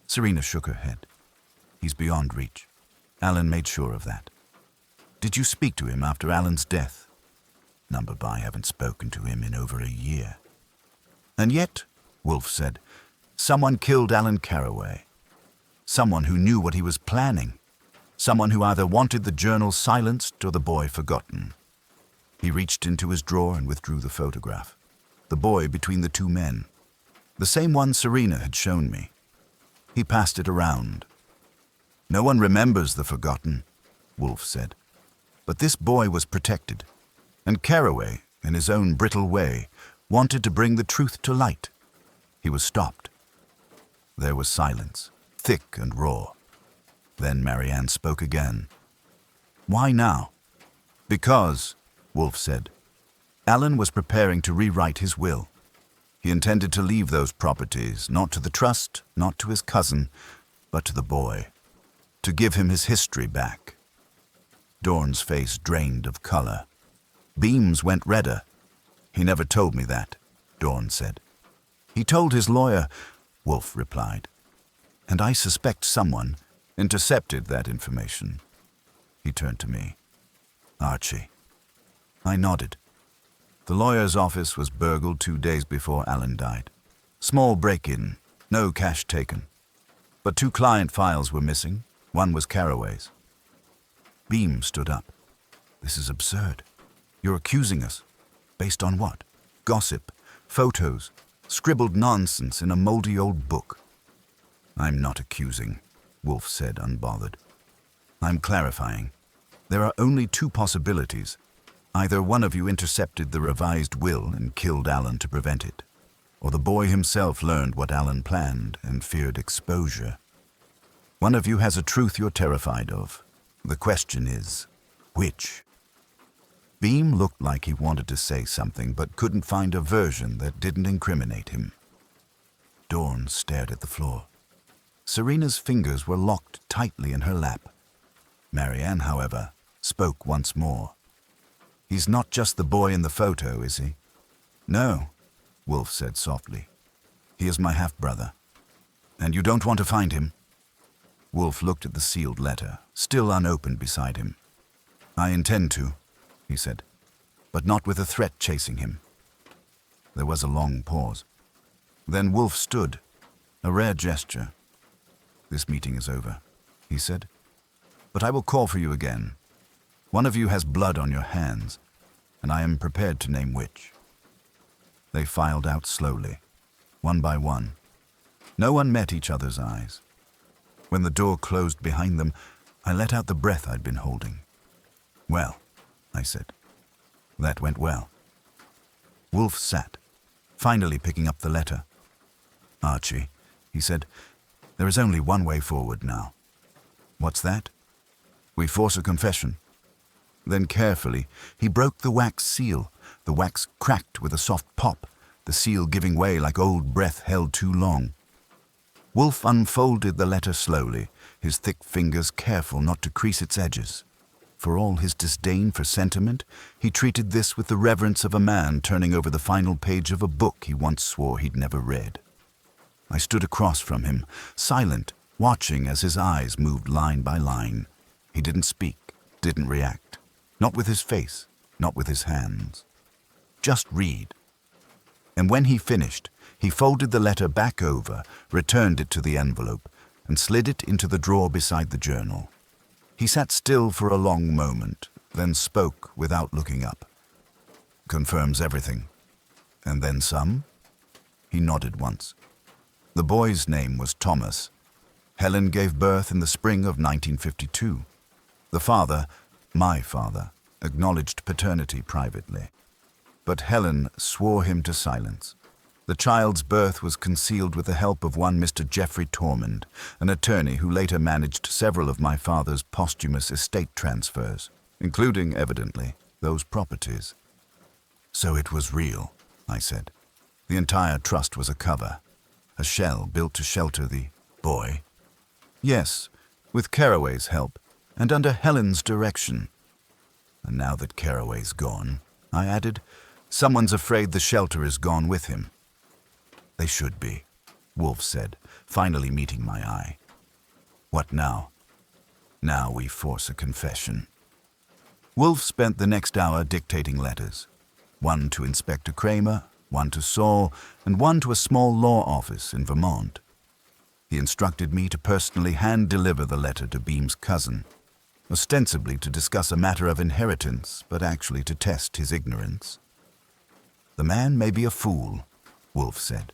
Serena shook her head. He's beyond reach. Alan made sure of that. Did you speak to him after Alan's death? Numberby, I haven't spoken to him in over a year. And yet, Wolfe said, someone killed Alan Carraway. Someone who knew what he was planning. Someone who either wanted the journal silenced or the boy forgotten. He reached into his drawer and withdrew the photograph. The boy between the 2 men. The same one Serena had shown me. He passed it around. No one remembers the forgotten, Wolfe said. But this boy was protected. And Carraway, in his own brittle way, wanted to bring the truth to light. He was stopped. There was silence, thick and raw. Then Marianne spoke again. Why now? Because, Wolfe said, Alan was preparing to rewrite his will. He intended to leave those properties, not to the trust, not to his cousin, but to the boy. To give him his history back. Dorn's face drained of color. Beams went redder. He never told me that, Dorn said. He told his lawyer, Wolfe replied. And I suspect someone intercepted that information. He turned to me. Archie. I nodded. The lawyer's office was burgled 2 days before Alan died. Small break-in, no cash taken. But 2 client files were missing. One was Carraway's. Beam stood up. This is absurd. You're accusing us. Based on what? Gossip, photos, scribbled nonsense in a moldy old book. I'm not accusing, Wolfe said, unbothered. I'm clarifying. There are only 2 possibilities. Either one of you intercepted the revised will and killed Alan to prevent it, or the boy himself learned what Alan planned and feared exposure. One of you has a truth you're terrified of. The question is, which? Beam looked like he wanted to say something but couldn't find a version that didn't incriminate him. Dorn stared at the floor. Serena's fingers were locked tightly in her lap. Marianne, however, spoke once more. He's not just the boy in the photo, is he? No, Wolfe said softly. He is my half-brother. And you don't want to find him? Wolfe looked at the sealed letter, still unopened beside him. I intend to, he said, but not with a threat chasing him. There was a long pause. Then Wolfe stood, a rare gesture. This meeting is over, he said, but I will call for you again. One of you has blood on your hands, and I am prepared to name which. They filed out slowly, one by one. No one met each other's eyes. When the door closed behind them, I let out the breath I'd been holding. Well, I said. That went well. Wolfe sat, finally picking up the letter. Archie, he said, There is only one way forward now. What's that? We force a confession. Then carefully, he broke the wax seal. The wax cracked with a soft pop, the seal giving way like old breath held too long. Wolfe unfolded the letter slowly, his thick fingers careful not to crease its edges. For all his disdain for sentiment, he treated this with the reverence of a man turning over the final page of a book he once swore he'd never read. I stood across from him, silent, watching as his eyes moved line by line. He didn't speak, didn't react. Not with his face, not with his hands. Just read. And when he finished, he folded the letter back over, returned it to the envelope, and slid it into the drawer beside the journal. He sat still for a long moment, then spoke without looking up. Confirms everything. And then some? He nodded once. The boy's name was Thomas. Helen gave birth in the spring of 1952. The father, my father, acknowledged paternity privately. But Helen swore him to silence. The child's birth was concealed with the help of one Mr. Geoffrey Tormund, an attorney who later managed several of my father's posthumous estate transfers, including, evidently, those properties. So it was real, I said. The entire trust was a cover, a shell built to shelter the boy. Yes, with Carraway's help, and under Helen's direction. And now that Carraway's gone, I added, someone's afraid the shelter is gone with him. They should be, Wolfe said, finally meeting my eye. What now? Now we force a confession. Wolfe spent the next hour dictating letters. One to Inspector Kramer, one to Saul, and one to a small law office in Vermont. He instructed me to personally hand-deliver the letter to Beam's cousin, ostensibly to discuss a matter of inheritance, but actually to test his ignorance. The man may be a fool, Wolfe said,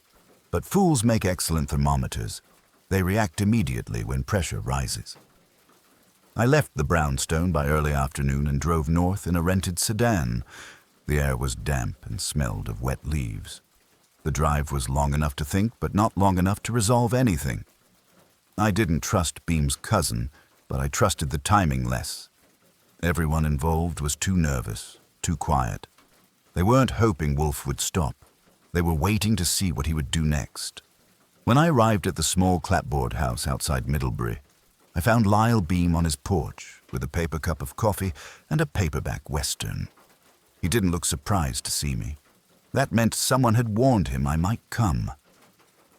but fools make excellent thermometers. They react immediately when pressure rises. I left the brownstone by early afternoon and drove north in a rented sedan. The air was damp and smelled of wet leaves. The drive was long enough to think, but not long enough to resolve anything. I didn't trust Beam's cousin, but I trusted the timing less. Everyone involved was too nervous, too quiet. They weren't hoping Wolfe would stop. They were waiting to see what he would do next. When I arrived at the small clapboard house outside Middlebury, I found Lyle Beam on his porch with a paper cup of coffee and a paperback Western. He didn't look surprised to see me. That meant someone had warned him I might come.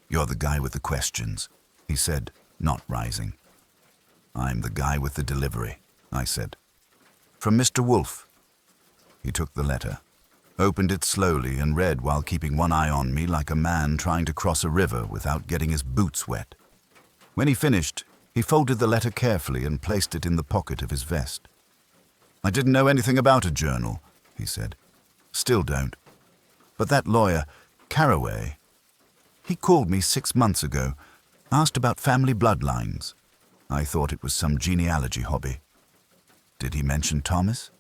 "You're the guy with the questions," he said, not rising. "I'm the guy with the delivery," I said. "From Mr. Wolfe." He took the letter, opened it slowly, and read while keeping one eye on me like a man trying to cross a river without getting his boots wet. When he finished, he folded the letter carefully and placed it in the pocket of his vest. "I didn't know anything about a journal," he said. "Still don't. But that lawyer, Carraway, he called me 6 months ago, asked about family bloodlines. I thought it was some genealogy hobby." "Did he mention Thomas?"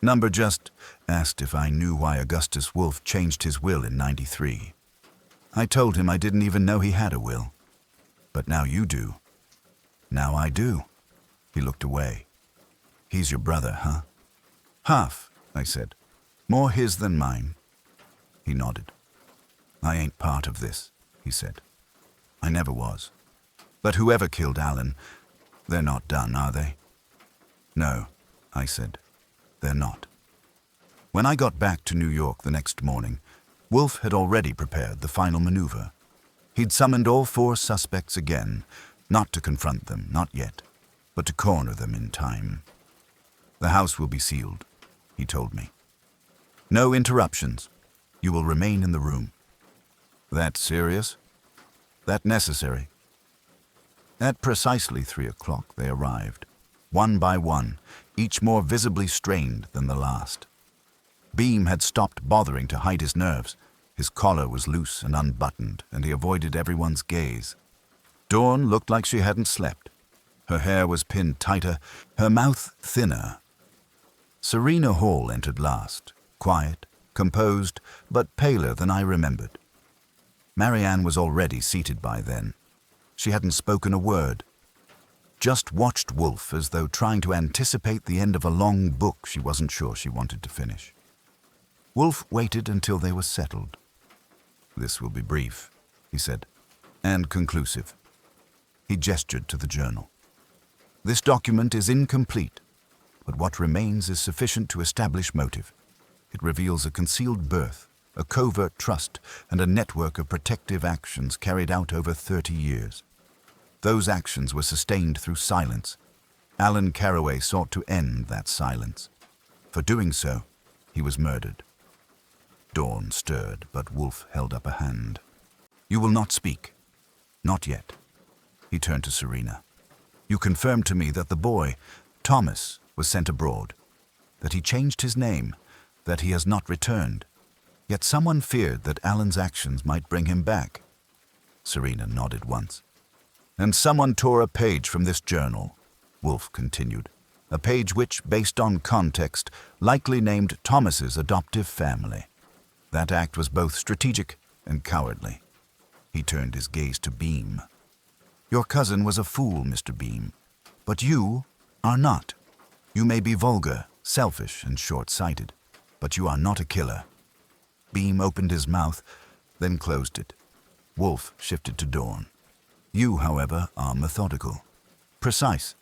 "Number just asked if I knew why Augustus Wolfe changed his will in '93. I told him I didn't even know he had a will. But now you do." "Now I do." He looked away. "He's your brother, huh?" "Half," I said. "More his than mine." He nodded. "I ain't part of this," he said. "I never was. But whoever killed Alan, they're not done, are they?" "No," I said. "They're not." When I got back to New York the next morning, Wolfe had already prepared the final maneuver. He'd summoned all 4 suspects again, not to confront them, not yet, but to corner them in time. "The house will be sealed," he told me. "No interruptions. You will remain in the room." "That serious?" "That necessary." At precisely 3 o'clock they arrived, one by one, each more visibly strained than the last. Beam had stopped bothering to hide his nerves. His collar was loose and unbuttoned, and he avoided everyone's gaze. Dawn looked like she hadn't slept. Her hair was pinned tighter, her mouth thinner. Serena Hall entered last, quiet, composed, but paler than I remembered. Marianne was already seated by then. She hadn't spoken a word. Just watched Wolfe as though trying to anticipate the end of a long book she wasn't sure she wanted to finish. Wolfe waited until they were settled. "This will be brief," he said, "and conclusive." He gestured to the journal. "This document is incomplete, but what remains is sufficient to establish motive. It reveals a concealed birth, a covert trust, and a network of protective actions carried out over 30 years. Those actions were sustained through silence. Alan Carraway sought to end that silence. For doing so, he was murdered." Dawn stirred, but Wolfe held up a hand. "You will not speak. Not yet." He turned to Serena. "You confirmed to me that the boy, Thomas, was sent abroad, that he changed his name, that he has not returned. Yet someone feared that Alan's actions might bring him back." Serena nodded once. "And someone tore a page from this journal," Wolfe continued, "a page which, based on context, likely named Thomas's adoptive family. That act was both strategic and cowardly." He turned his gaze to Beam. "Your cousin was a fool, Mr. Beam, but you are not. You may be vulgar, selfish, and short-sighted, but you are not a killer." Beam opened his mouth, then closed it. Wolfe shifted to Dawn. "You, however, are methodical. Precise.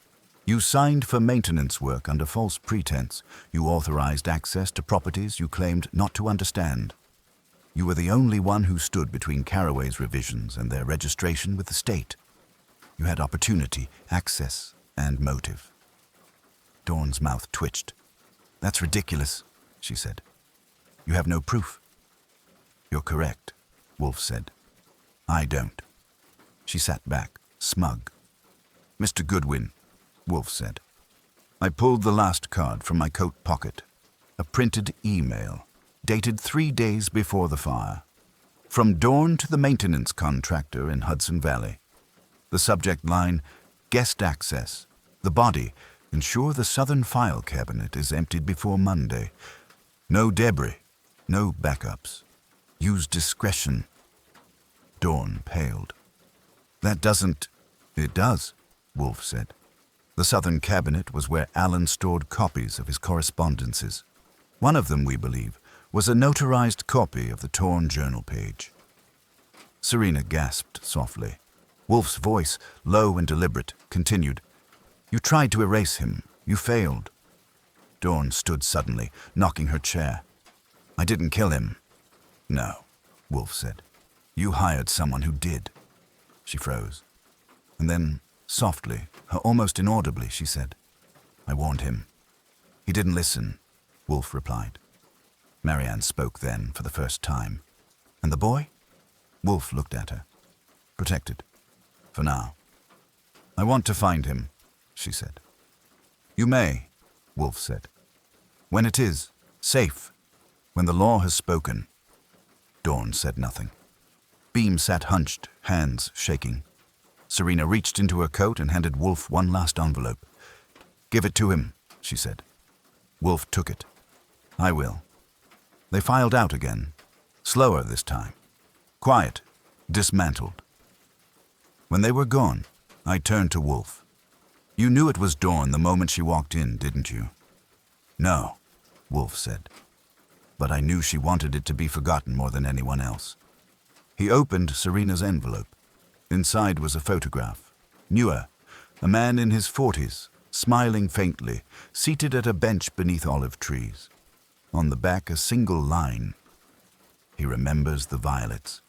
You signed for maintenance work under false pretense. You authorized access to properties you claimed not to understand. You were the only one who stood between Carraway's revisions and their registration with the state. You had opportunity, access, and motive." Dawn's mouth twitched. "That's ridiculous," she said. "You have no proof." "You're correct," Wolfe said. "I don't." She sat back, smug. "Mr. Goodwin," Wolfe said. I pulled the last card from my coat pocket. A printed email, dated 3 days before the fire. From Dawn to the maintenance contractor in Hudson Valley. The subject line, "Guest access. The body. Ensure the southern file cabinet is emptied before Monday. No debris. No backups. Use discretion." Dawn paled. "That doesn't—" "It does," Wolfe said. "The southern cabinet was where Alan stored copies of his correspondences. One of them, we believe, was a notarized copy of the torn journal page." Serena gasped softly. Wolfe's voice, low and deliberate, continued. "You tried to erase him. You failed." Dawn stood suddenly, knocking her chair. "I didn't kill him." "No," Wolfe said. "You hired someone who did." She froze. And then, softly, almost inaudibly, she said, "I warned him." "He didn't listen," Wolfe replied. Marianne spoke then for the first time. "And the boy?" Wolfe looked at her. "Protected. For now." "I want to find him," she said. "You may," Wolfe said. "When it is safe. When the law has spoken." Dawn said nothing. Beam sat hunched, hands shaking. Serena reached into her coat and handed Wolfe one last envelope. "Give it to him," she said. Wolfe took it. "I will." They filed out again, slower this time. Quiet, dismantled. When they were gone, I turned to Wolfe. "You knew it was Dawn the moment she walked in, didn't you?" "No," Wolfe said. "But I knew she wanted it to be forgotten more than anyone else." He opened Serena's envelope. Inside was a photograph. Newer, a man in his 40s, smiling faintly, seated at a bench beneath olive trees. On the back, a single line. "He remembers the violets."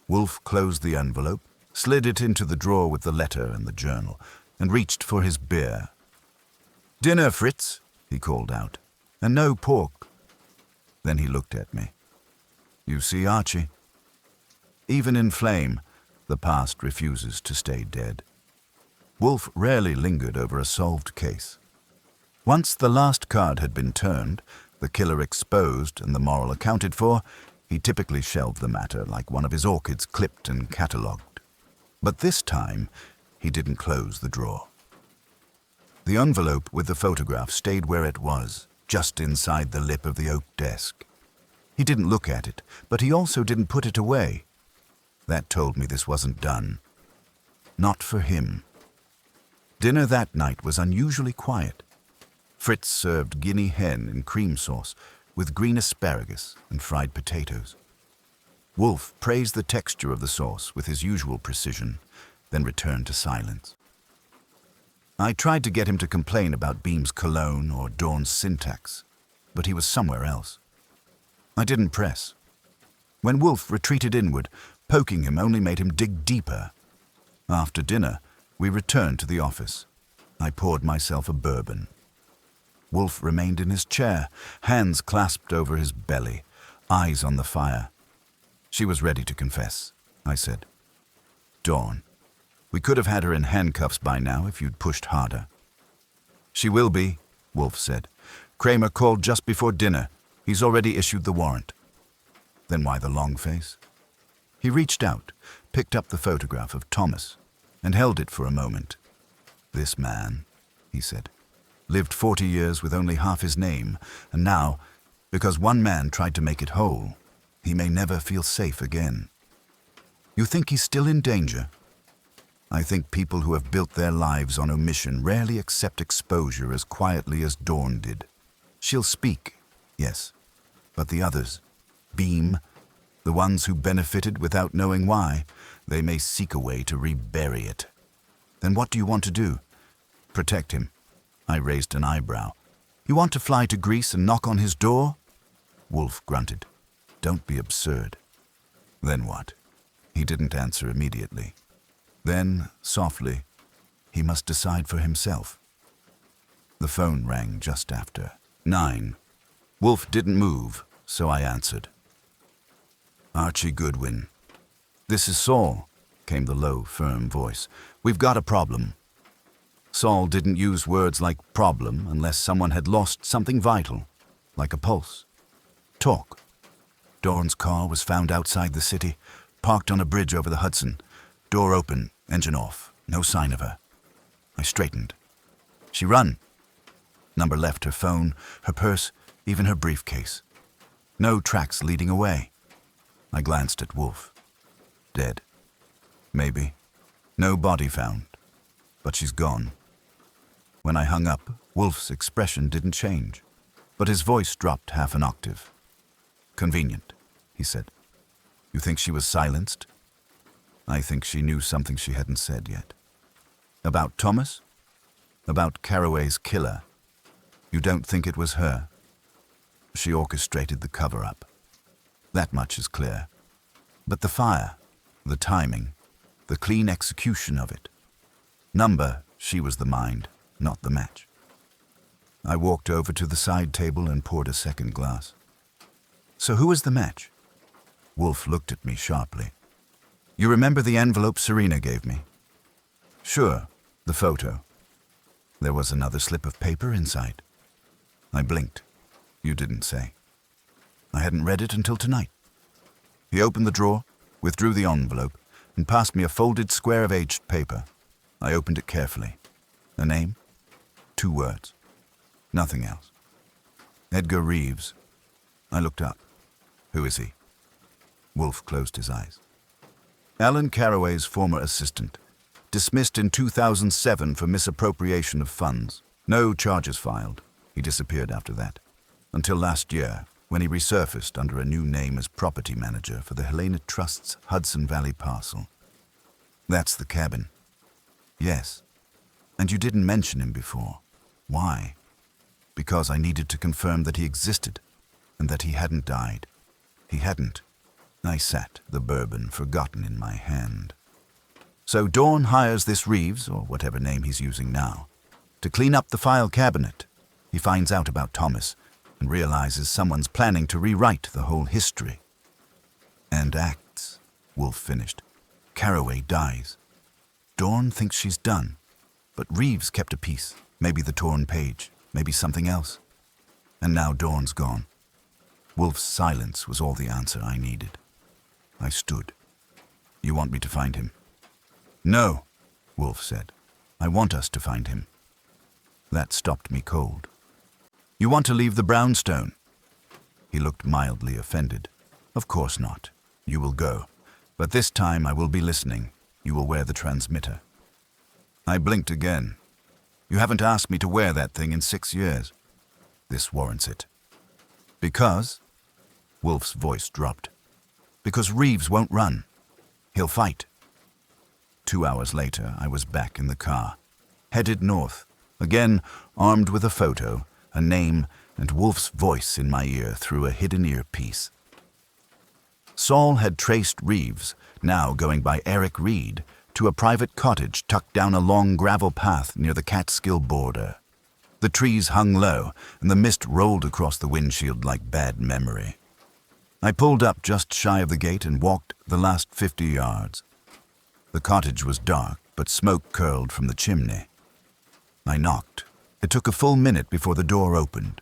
Wolfe closed the envelope, slid it into the drawer with the letter and the journal, and reached for his beer. "Dinner, Fritz," he called out, "and no pork." Then he looked at me. "You see, Archie? Even in flame, the past refuses to stay dead." Wolfe rarely lingered over a solved case. Once the last card had been turned, the killer exposed and the moral accounted for, he typically shelved the matter like one of his orchids clipped and catalogued. But this time, he didn't close the drawer. The envelope with the photograph stayed where it was, just inside the lip of the oak desk. He didn't look at it, but he also didn't put it away. That told me this wasn't done. Not for him. Dinner that night was unusually quiet. Fritz served guinea hen in cream sauce with green asparagus and fried potatoes. Wolfe praised the texture of the sauce with his usual precision, then returned to silence. I tried to get him to complain about Beam's cologne or Dawn's syntax, but he was somewhere else. I didn't press. When Wolfe retreated inward, poking him only made him dig deeper. After dinner, we returned to the office. I poured myself a bourbon. Wolfe remained in his chair, hands clasped over his belly, eyes on the fire. She was ready to confess, I said. Dawn. We could have had her in handcuffs by now if you'd pushed harder. She will be, Wolfe said. Kramer called just before dinner. He's already issued the warrant. Then why the long face? He reached out, picked up the photograph of Thomas, and held it for a moment. This man, he said, lived 40 years with only half his name, and now, because one man tried to make it whole, he may never feel safe again. You think he's still in danger? I think people who have built their lives on omission rarely accept exposure as quietly as Dawn did. She'll speak, yes, but the others, Beam, the ones who benefited without knowing why, they may seek a way to rebury it. Then what do you want to do? Protect him. I raised an eyebrow. You want to fly to Greece and knock on his door? Wolfe grunted. Don't be absurd. Then what? He didn't answer immediately. Then, softly, he must decide for himself. The phone rang just after 9. Wolfe didn't move, so I answered. Archie Goodwin. This is Saul, came the low, firm voice. We've got a problem. Saul didn't use words like problem unless someone had lost something vital, like a pulse. Talk. Dawn's car was found outside the city, parked on a bridge over the Hudson. Door open, engine off, no sign of her. I straightened. She run. Number left her phone, her purse, even her briefcase. No tracks leading away. I glanced at Wolfe. Dead. Maybe. No body found. But she's gone. When I hung up, Wolfe's expression didn't change, but his voice dropped half an octave. Convenient, he said. You think she was silenced? I think she knew something she hadn't said yet. About Thomas? About Carraway's killer. You don't think it was her? She orchestrated the cover-up. That much is clear. But the fire, the timing, the clean execution of it. Number, she was the mind, not the match. I walked over to the side table and poured a second glass. So who was the match? Wolfe looked at me sharply. You remember the envelope Serena gave me? Sure, the photo. There was another slip of paper inside. I blinked. You didn't say. I hadn't read it until tonight. He opened the drawer, withdrew the envelope, and passed me a folded square of aged paper. I opened it carefully. A name? 2 words. Nothing else. Edgar Reeves. I looked up. Who is he? Wolfe closed his eyes. Alan Carraway's former assistant. Dismissed in 2007 for misappropriation of funds. No charges filed. He disappeared after that. Until last year, when he resurfaced under a new name as property manager for the Helena Trust's Hudson Valley parcel. That's the cabin. Yes. And you didn't mention him before. Why? Because I needed to confirm that he existed, and that he hadn't died. He hadn't. I sat, the bourbon forgotten in my hand. So Dawn hires this Reeves, or whatever name he's using now, to clean up the file cabinet. He finds out about Thomas and realizes someone's planning to rewrite the whole history. And acts, Wolfe finished. Carraway dies. Dawn thinks she's done, but Reeves kept a piece, maybe the torn page, maybe something else. And now Dawn's gone. Wolfe's silence was all the answer I needed. I stood. You want me to find him? No, Wolfe said. I want us to find him. That stopped me cold. You want to leave the brownstone? He looked mildly offended. Of course not. You will go. But this time I will be listening. you will wear the transmitter. I blinked again. You haven't asked me to wear that thing in 6 years. This warrants it. Because? Wolfe's voice dropped. Because Reeves won't run. He'll fight. 2 hours later, I was back in the car, headed north, again armed with a photo, a name, and Wolfe's voice in my ear through a hidden earpiece. Saul had traced Reeves, now going by Eric Reed, to a private cottage tucked down a long gravel path near the Catskill border. The trees hung low, and the mist rolled across the windshield like bad memory. I pulled up just shy of the gate and walked the last 50 yards. The cottage was dark, but smoke curled from the chimney. I knocked. It took a full minute before the door opened.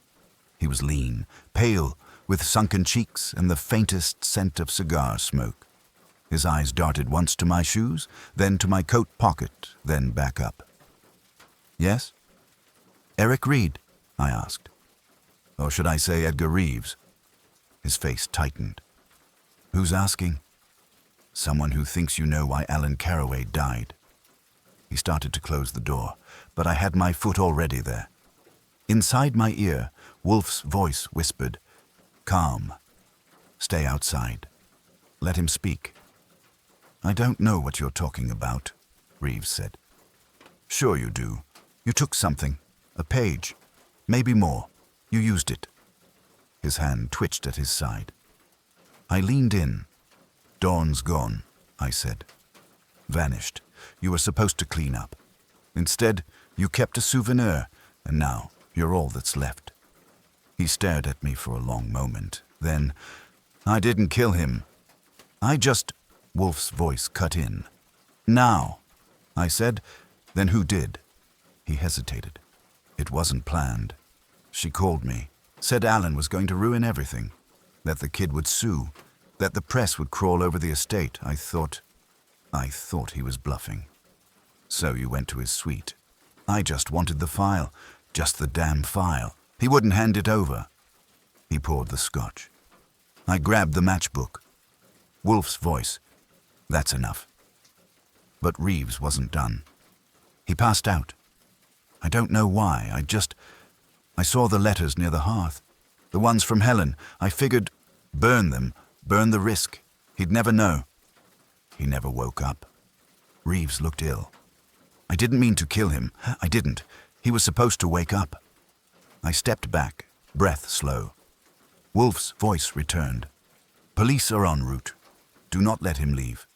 He was lean, pale, with sunken cheeks and the faintest scent of cigar smoke. His eyes darted once to my shoes, then to my coat pocket, then back up. Yes? Eric Reed, I asked. Or should I say Edgar Reeves? His face tightened. Who's asking? Someone who thinks you know why Alan Carraway died. He started to close the door, but I had my foot already there. Inside my ear, Wolfe's voice whispered, Calm. Stay outside. Let him speak. I don't know what you're talking about, Reeves said. Sure you do. You took something. A page. Maybe more. You used it. His hand twitched at his side. I leaned in. Dawn's gone, I said. Vanished. You were supposed to clean up. Instead, you kept a souvenir, and now you're all that's left. He stared at me for a long moment. Then, I didn't kill him. I just... Wolfe's voice cut in. Now, I said. Then who did? He hesitated. It wasn't planned. She called me, said Alan was going to ruin everything, that the kid would sue, that the press would crawl over the estate. I thought he was bluffing. So you went to his suite. I just wanted the file, just the damn file. He wouldn't hand it over. He poured the scotch. I grabbed the matchbook. Wolfe's voice. That's enough. But Reeves wasn't done. He passed out. I don't know why. I saw the letters near the hearth. The ones from Helen. I figured, burn them, burn the risk. He'd never know. He never woke up. Reeves looked ill. I didn't mean to kill him. I didn't. He was supposed to wake up. I stepped back, breath slow. Wolfe's voice returned. Police are en route. Do not let him leave.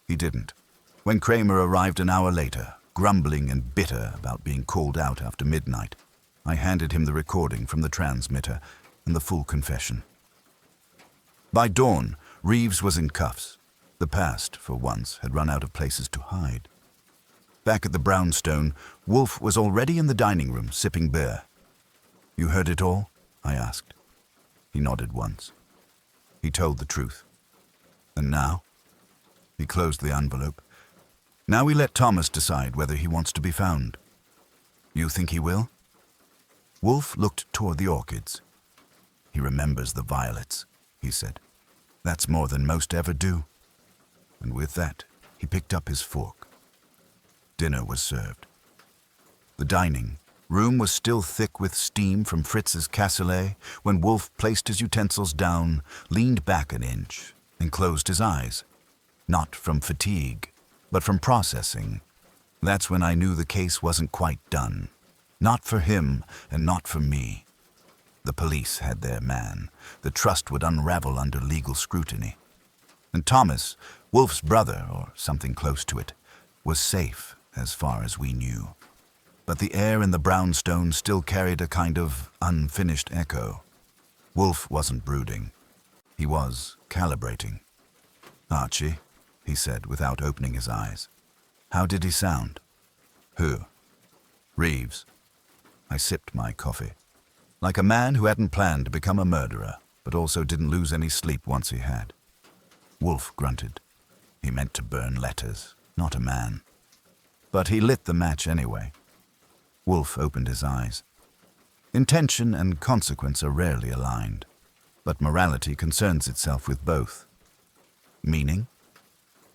He didn't. When Kramer arrived an hour later, grumbling and bitter about being called out after midnight, I handed him the recording from the transmitter and the full confession. By dawn, Reeves was in cuffs. The past, for once, had run out of places to hide. Back at the brownstone, Wolfe was already in the dining room, sipping beer. You heard it all? I asked. He nodded once. He told the truth. And now? He closed the envelope. Now we let Thomas decide whether he wants to be found. You think he will? Wolfe looked toward the orchids. He remembers the violets, he said. That's more than most ever do. And with that, he picked up his fork. Dinner was served. The dining room was still thick with steam from Fritz's cassoulet when Wolfe placed his utensils down, leaned back an inch, and closed his eyes. Not from fatigue, but from processing. That's when I knew the case wasn't quite done. Not for him and not for me. The police had their man. The trust would unravel under legal scrutiny. And Thomas, Wolfe's brother, or something close to it, was safe as far as we knew. But the air in the brownstone still carried a kind of unfinished echo. Wolfe wasn't brooding. He was calibrating. Archie, he said without opening his eyes. How did he sound? Who? Reeves. I sipped my coffee. Like a man who hadn't planned to become a murderer, but also didn't lose any sleep once he had. Wolfe grunted. He meant to burn letters, not a man. But he lit the match anyway. Wolfe opened his eyes. Intention and consequence are rarely aligned, but morality concerns itself with both. Meaning?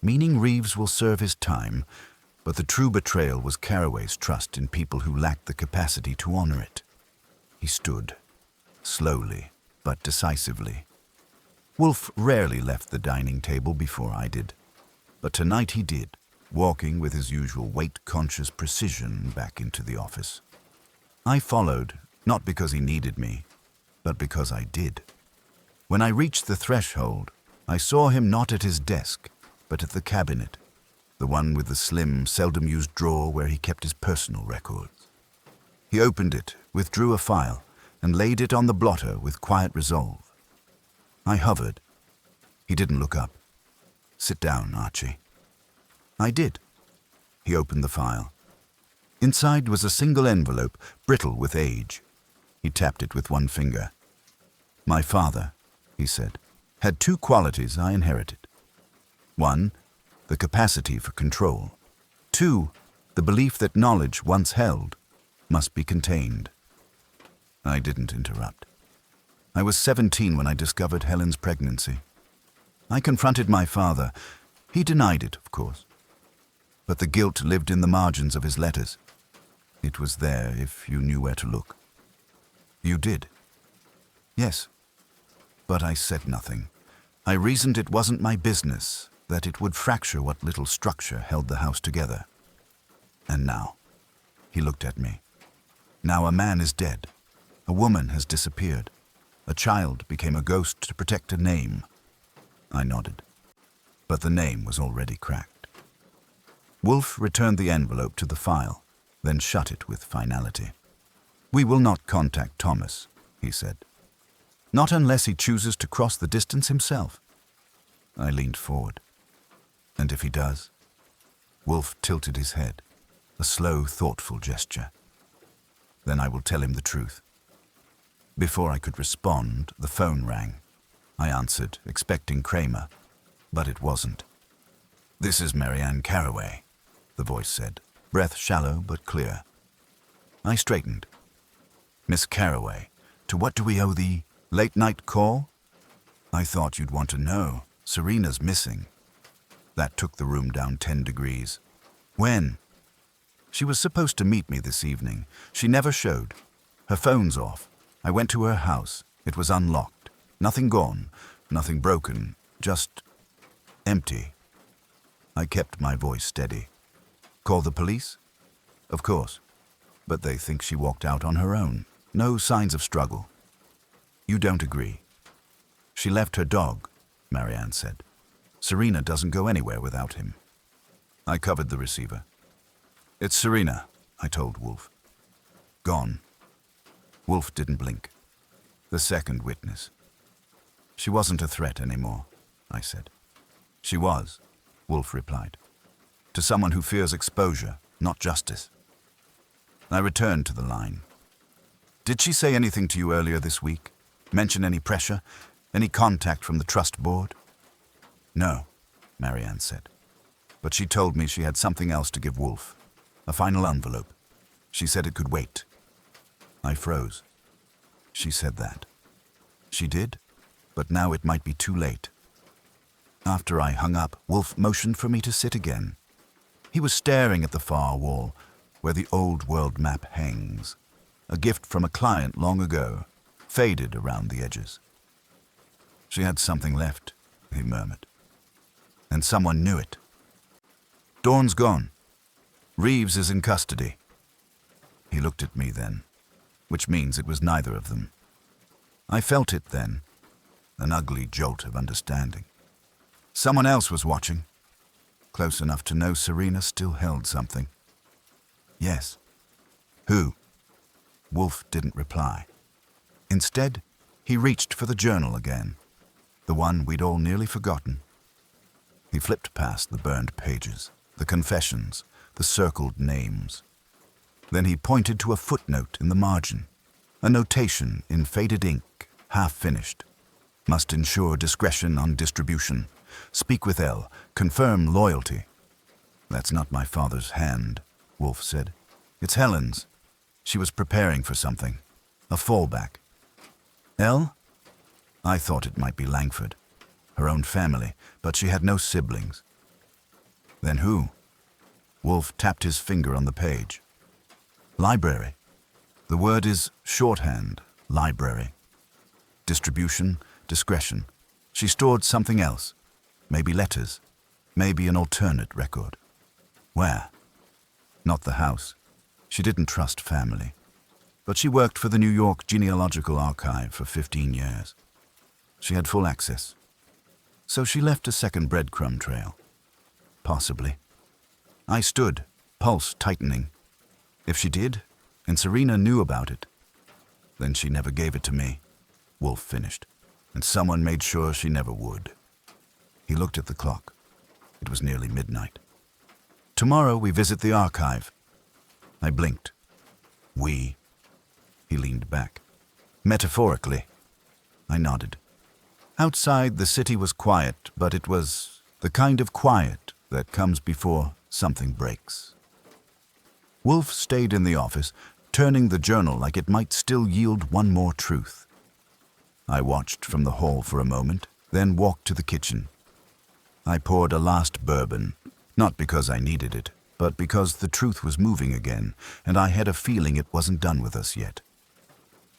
meaning Reeves will serve his time, but the true betrayal was Carraway's trust in people who lacked the capacity to honor it. He stood, slowly but decisively. Wolfe rarely left the dining table before I did, but tonight he did, walking with his usual weight-conscious precision back into the office. I followed, not because he needed me, but because I did. When I reached the threshold, I saw him not at his desk, but at the cabinet, the one with the slim, seldom-used drawer where he kept his personal records. He opened it, withdrew a file, and laid it on the blotter with quiet resolve. I hovered. He didn't look up. "Sit down, Archie." I did. He opened the file. Inside was a single envelope, brittle with age. He tapped it with one finger. "My father," he said, "had two qualities I inherited. One, the capacity for control. Two, the belief that knowledge once held must be contained." I didn't interrupt. I was 17 when I discovered Helen's pregnancy. I confronted my father. He denied it, of course. But the guilt lived in the margins of his letters. It was there if you knew where to look. "You did?" "Yes." But I said nothing. I reasoned it wasn't my business, that it would fracture what little structure held the house together. And now, he looked at me. Now a man is dead. A woman has disappeared. A child became a ghost to protect a name. I nodded. But the name was already cracked. Wolfe returned the envelope to the file, then shut it with finality. "We will not contact Thomas," he said. "Not unless he chooses to cross the distance himself." I leaned forward. "And if he does?" Wolfe tilted his head, a slow, thoughtful gesture. "Then I will tell him the truth." Before I could respond, the phone rang. I answered, expecting Kramer, but it wasn't. "This is Marianne Carraway," the voice said, breath shallow but clear. I straightened. "Miss Carraway, to what do we owe the late-night call?" "I thought you'd want to know. Serena's missing." That took the room down 10 degrees. "When?" "She was supposed to meet me this evening. She never showed. Her phone's off. I went to her house. It was unlocked. Nothing gone, nothing broken, just empty." I kept my voice steady. "Call the police?" "Of course. But they think she walked out on her own. No signs of struggle." "You don't agree?" "She left her dog," Marianne said. "Serena doesn't go anywhere without him." I covered the receiver. "It's Serena," I told Wolfe. "Gone." Wolfe didn't blink. "The second witness." "She wasn't a threat anymore," I said. "She was," Wolfe replied. "To someone who fears exposure, not justice." I returned to the line. "Did she say anything to you earlier this week? Mention any pressure? Any contact from the trust board?" "No," Marianne said. "But she told me she had something else to give Wolfe. A final envelope. She said it could wait." I froze. She said that. She did, but now it might be too late. After I hung up, Wolfe motioned for me to sit again. He was staring at the far wall, where the old world map hangs, a gift from a client long ago, faded around the edges. "She had something left," he murmured. "And someone knew it. Dawn's gone. Reeves is in custody." He looked at me then, which means it was neither of them. I felt it then, an ugly jolt of understanding. Someone else was watching, close enough to know Serena still held something. "Yes." "Who?" Wolfe didn't reply. Instead, he reached for the journal again, the one we'd all nearly forgotten. He flipped past the burned pages, the confessions, the circled names. Then he pointed to a footnote in the margin, a notation in faded ink, half-finished. "Must ensure discretion on distribution. Speak with L. Confirm loyalty." "That's not my father's hand," Wolfe said. "It's Helen's. She was preparing for something. A fallback." "L?" I thought it might be Langford, her own family, but she had no siblings. Then who? Wolfe tapped his finger on the page. Library. The word is shorthand, library. Distribution, discretion. She stored something else. Maybe letters. Maybe an alternate record. Where? Not the house. She didn't trust family. But she worked for the New York Genealogical Archive for 15 years. She had full access. So she left a second breadcrumb trail. Possibly. I stood, pulse tightening. If she did, and Serena knew about it, then she never gave it to me, Wolfe finished, and someone made sure she never would. He looked at the clock. It was nearly midnight. Tomorrow we visit the archive. I blinked. We. He leaned back. Metaphorically. I nodded. Outside, the city was quiet, but it was the kind of quiet that comes before something breaks. Wolfe stayed in the office, turning the journal like it might still yield one more truth. I watched from the hall for a moment, then walked to the kitchen. I poured a last bourbon, not because I needed it, but because the truth was moving again, and I had a feeling it wasn't done with us yet.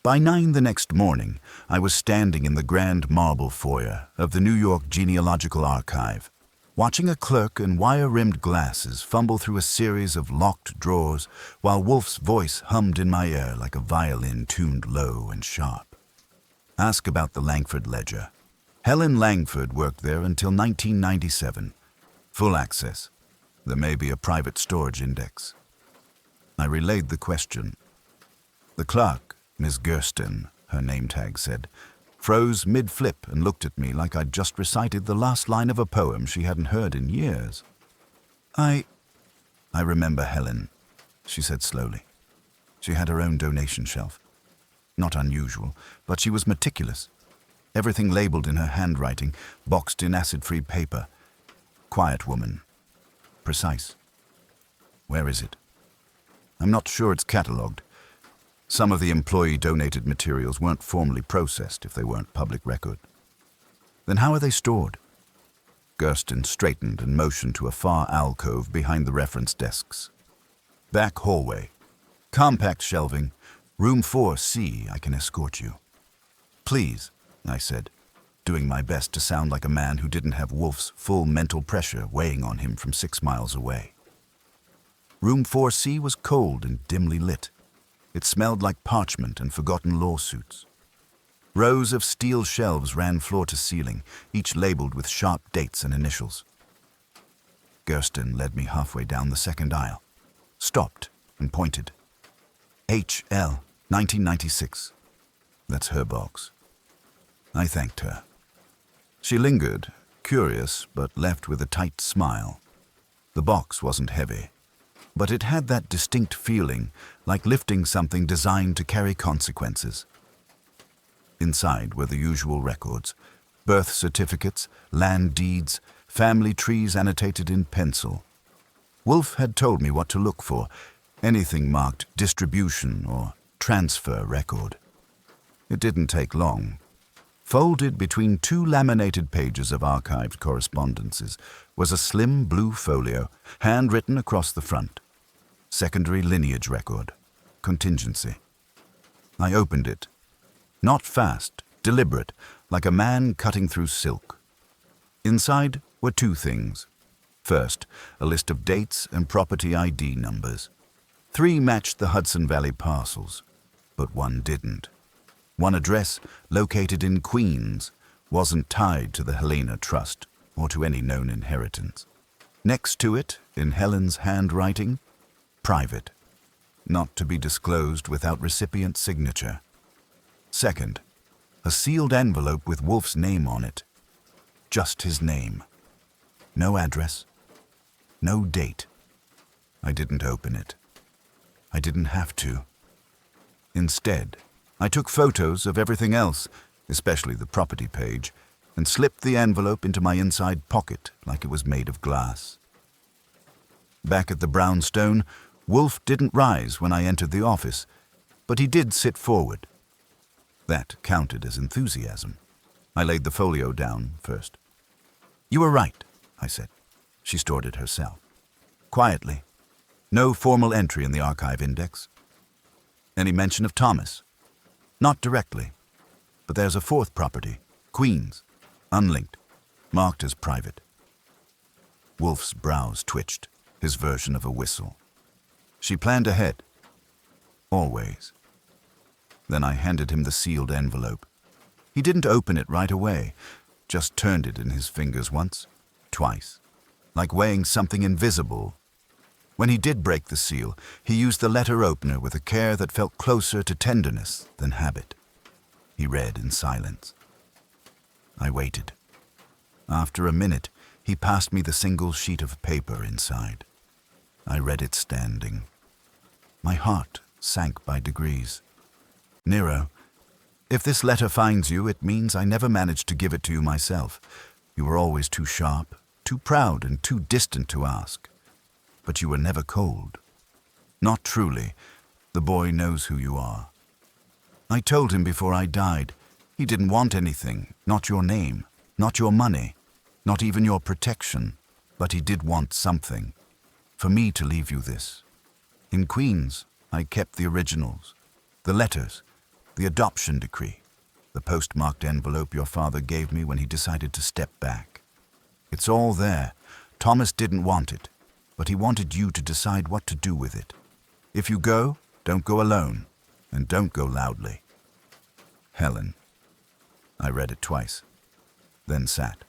By 9 the next morning, I was standing in the grand marble foyer of the New York Genealogical Archive, watching a clerk in wire-rimmed glasses fumble through a series of locked drawers while Wolfe's voice hummed in my ear like a violin tuned low and sharp. Ask about the Langford ledger. Helen Langford worked there until 1997. Full access. There may be a private storage index. I relayed the question. The clerk, Miss Gersten, her name tag said, froze mid-flip and looked at me like I'd just recited the last line of a poem she hadn't heard in years. I remember Helen, she said slowly. She had her own donation shelf. Not unusual, but she was meticulous. Everything labeled in her handwriting, boxed in acid-free paper. Quiet woman. Precise. Where is it? I'm not sure it's catalogued. Some of the employee-donated materials weren't formally processed if they weren't public record. Then how are they stored? Gersten straightened and motioned to a far alcove behind the reference desks. Back hallway. Compact shelving. Room 4C, I can escort you. Please, I said, doing my best to sound like a man who didn't have Wolfe's full mental pressure weighing on him from 6 miles away. Room 4C was cold and dimly lit. It smelled like parchment and forgotten lawsuits. Rows of steel shelves ran floor to ceiling, each labeled with sharp dates and initials. Gersten led me halfway down the second aisle, stopped and pointed. H.L., 1996. That's her box. I thanked her. She lingered, curious, but left with a tight smile. The box wasn't heavy, but it had that distinct feeling, like lifting something designed to carry consequences. Inside were the usual records: birth certificates, land deeds, family trees annotated in pencil. Wolfe had told me what to look for, anything marked distribution or transfer record. It didn't take long. Folded between 2 laminated pages of archived correspondences was a slim blue folio, handwritten across the front. Secondary lineage record. Contingency. I opened it. Not fast, deliberate, like a man cutting through silk. Inside were 2 things. First, a list of dates and property ID numbers. 3 matched the Hudson Valley parcels, but 1 didn't. One address, located in Queens, wasn't tied to the Helena Trust or to any known inheritance. Next to it, in Helen's handwriting, private, not to be disclosed without recipient signature. Second, a sealed envelope with Wolfe's name on it. Just his name. No address. No date. I didn't open it. I didn't have to. Instead, I took photos of everything else, especially the property page, and slipped the envelope into my inside pocket like it was made of glass. Back at the brownstone, Wolfe didn't rise when I entered the office, but he did sit forward. That counted as enthusiasm. I laid the folio down first. You were right, I said. She stored it herself. quietly. No formal entry in the archive index. Any mention of Thomas? Not directly. But there's a fourth property, Queens, unlinked, marked as private. Wolfe's brows twitched, his version of a whistle. She planned ahead. Always. Then I handed him the sealed envelope. He didn't open it right away, just turned it in his fingers once, twice, like weighing something invisible. When he did break the seal, he used the letter opener with a care that felt closer to tenderness than habit. He read in silence. I waited. After a minute, he passed me the single sheet of paper inside. I read it standing. My heart sank by degrees. Nero, if this letter finds you, it means I never managed to give it to you myself. You were always too sharp, too proud, and too distant to ask. But you were never cold. Not truly. The boy knows who you are. I told him before I died. He didn't want anything, not your name, not your money, not even your protection. But he did want something. For me to leave you this. In Queens, I kept the originals, the letters, the adoption decree, the postmarked envelope your father gave me when he decided to step back. It's all there. Thomas didn't want it, but he wanted you to decide what to do with it. If you go, don't go alone, and don't go loudly. Helen. I read it twice, then sat.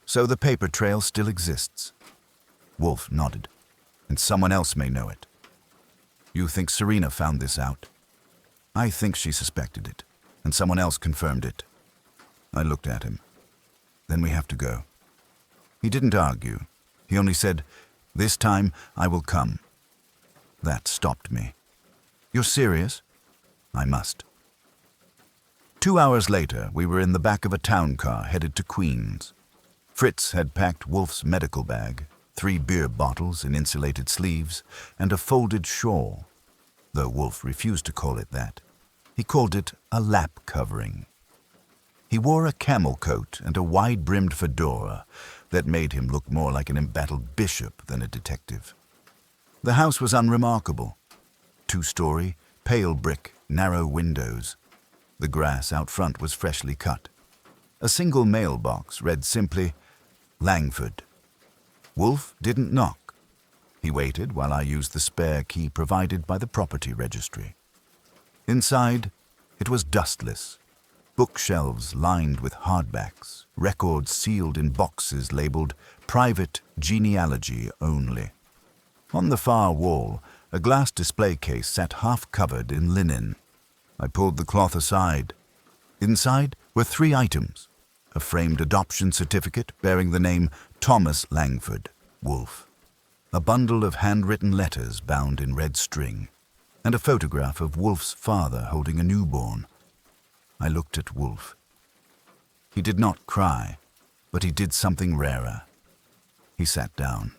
So the paper trail still exists. Wolfe nodded. And someone else may know it. You think Serena found this out? I think she suspected it, and someone else confirmed it. I looked at him. Then we have to go. He didn't argue. He only said, "This time I will come." That stopped me. You're serious? I must. 2 hours later, we were in the back of a town car headed to Queens. Fritz had packed Wolfe's medical bag, 3 beer bottles in insulated sleeves, and a folded shawl, though Wolfe refused to call it that. He called it a lap covering. He wore a camel coat and a wide-brimmed fedora that made him look more like an embattled bishop than a detective. The house was unremarkable. 2-story, pale brick, narrow windows. The grass out front was freshly cut. A single mailbox read simply, Langford. Wolfe didn't knock. He waited while I used the spare key provided by the property registry. Inside, it was dustless. Bookshelves lined with hardbacks, records sealed in boxes labeled Private Genealogy Only. On the far wall, a glass display case sat half-covered in linen. I pulled the cloth aside. Inside were 3 items. A framed adoption certificate bearing the name Thomas Langford, Wolfe. A bundle of handwritten letters bound in red string, and a photograph of Wolfe's father holding a newborn. I looked at Wolfe. He did not cry, but he did something rarer. He sat down.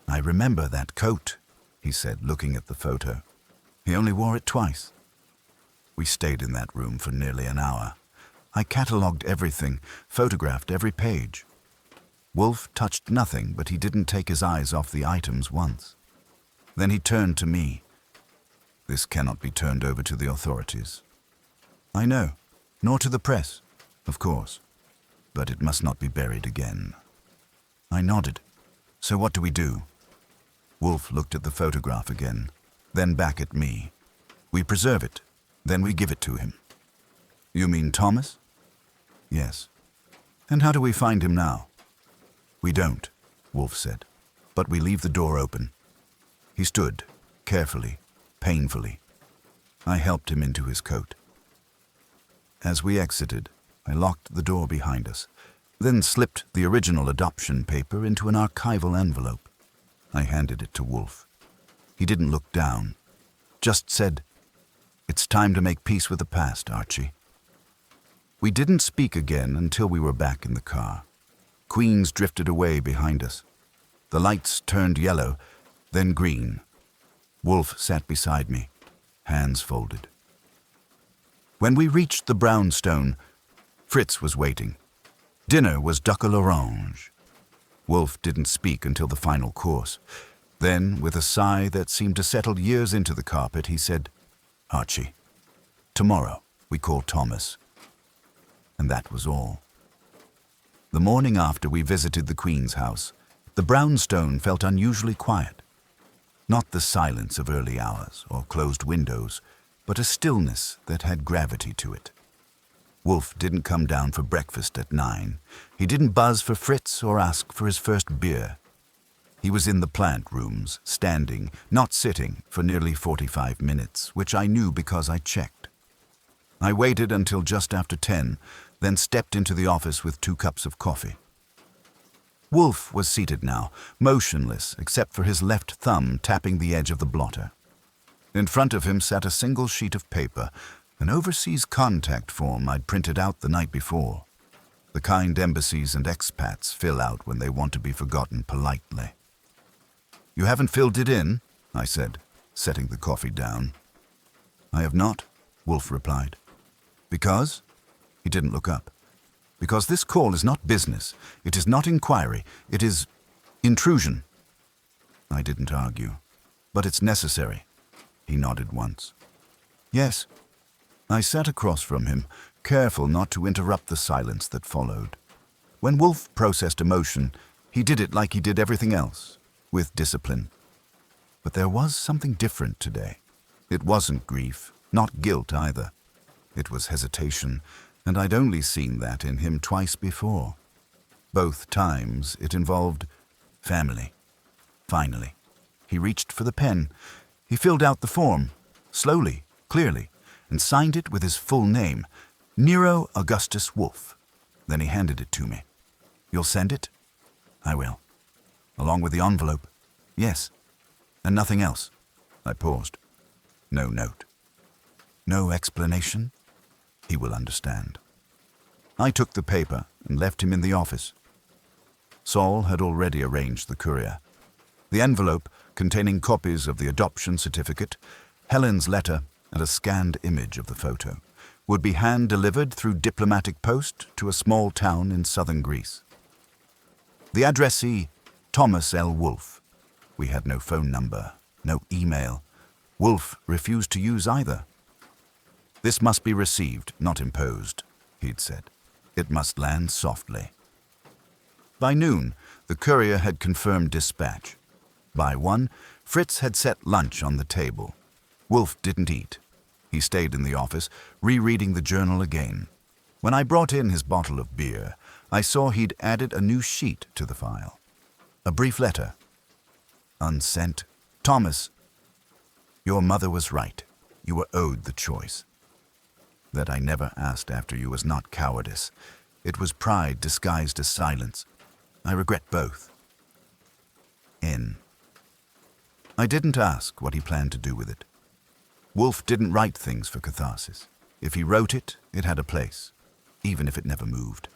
I remember that coat, he said, looking at the photo. He only wore it twice. We stayed in that room for nearly an hour. I catalogued everything, photographed every page. Wolfe touched nothing, but he didn't take his eyes off the items once. Then he turned to me. This cannot be turned over to the authorities. I know, nor to the press, of course, but it must not be buried again. I nodded. So what do we do? Wolfe looked at the photograph again, then back at me. We preserve it, then we give it to him. You mean Thomas? Yes. And how do we find him now? We don't, Wolfe said, but we leave the door open. He stood, carefully, painfully. I helped him into his coat. As we exited, I locked the door behind us, then slipped the original adoption paper into an archival envelope. I handed it to Wolfe. He didn't look down, just said, "It's time to make peace with the past, Archie." We didn't speak again until we were back in the car. Queens drifted away behind us. The lights turned yellow, then green. Wolfe sat beside me, hands folded. When we reached the brownstone, Fritz was waiting. Dinner was duck à l'orange. Wolfe didn't speak until the final course. Then, with a sigh that seemed to settle years into the carpet, he said, "Archie, tomorrow we call Thomas." And that was all. The morning after we visited the Queen's house, the brownstone felt unusually quiet. Not the silence of early hours or closed windows, but a stillness that had gravity to it. Wolfe didn't come down for breakfast at 9. He didn't buzz for Fritz or ask for his first beer. He was in the plant rooms, standing, not sitting, for nearly 45 minutes, which I knew because I checked. I waited until just after 10, then stepped into the office with 2 cups of coffee. Wolfe was seated now, motionless except for his left thumb tapping the edge of the blotter. In front of him sat a single sheet of paper, an overseas contact form I'd printed out the night before. The kind embassies and expats fill out when they want to be forgotten politely. "You haven't filled it in?" I said, setting the coffee down. "I have not," Wolfe replied. "Because?" He didn't look up. "Because this call is not business. It is not inquiry. It is intrusion." I didn't argue. "But it's necessary." He nodded once. "Yes." I sat across from him, careful not to interrupt the silence that followed. When Wolfe processed emotion, he did it like he did everything else, with discipline. But there was something different today. It wasn't grief, not guilt either. It was hesitation, and I'd only seen that in him twice before. Both times it involved family. Finally, he reached for the pen. He filled out the form, slowly, clearly, and signed it with his full name, Nero Augustus Wolfe. Then he handed it to me. "You'll send it?" "I will." "Along with the envelope?" "Yes." "And nothing else?" I paused. "No note." "No explanation?" "He will understand." I took the paper and left him in the office. Saul had already arranged the courier. The envelope, containing copies of the adoption certificate, Helen's letter, and a scanned image of the photo, would be hand-delivered through diplomatic post to a small town in southern Greece. The addressee, Thomas L. Wolfe. We had no phone number, no email. Wolfe refused to use either. "This must be received, not imposed," he'd said. "It must land softly." By noon, the courier had confirmed dispatch. By 1, Fritz had set lunch on the table. Wolfe didn't eat. He stayed in the office, rereading the journal again. When I brought in his bottle of beer, I saw he'd added a new sheet to the file. A brief letter. Unsent. "Thomas, your mother was right. You were owed the choice. That I never asked after you was not cowardice. It was pride disguised as silence. I regret both. N." I didn't ask what he planned to do with it. Wolfe didn't write things for catharsis. If he wrote it, it had a place, even if it never moved.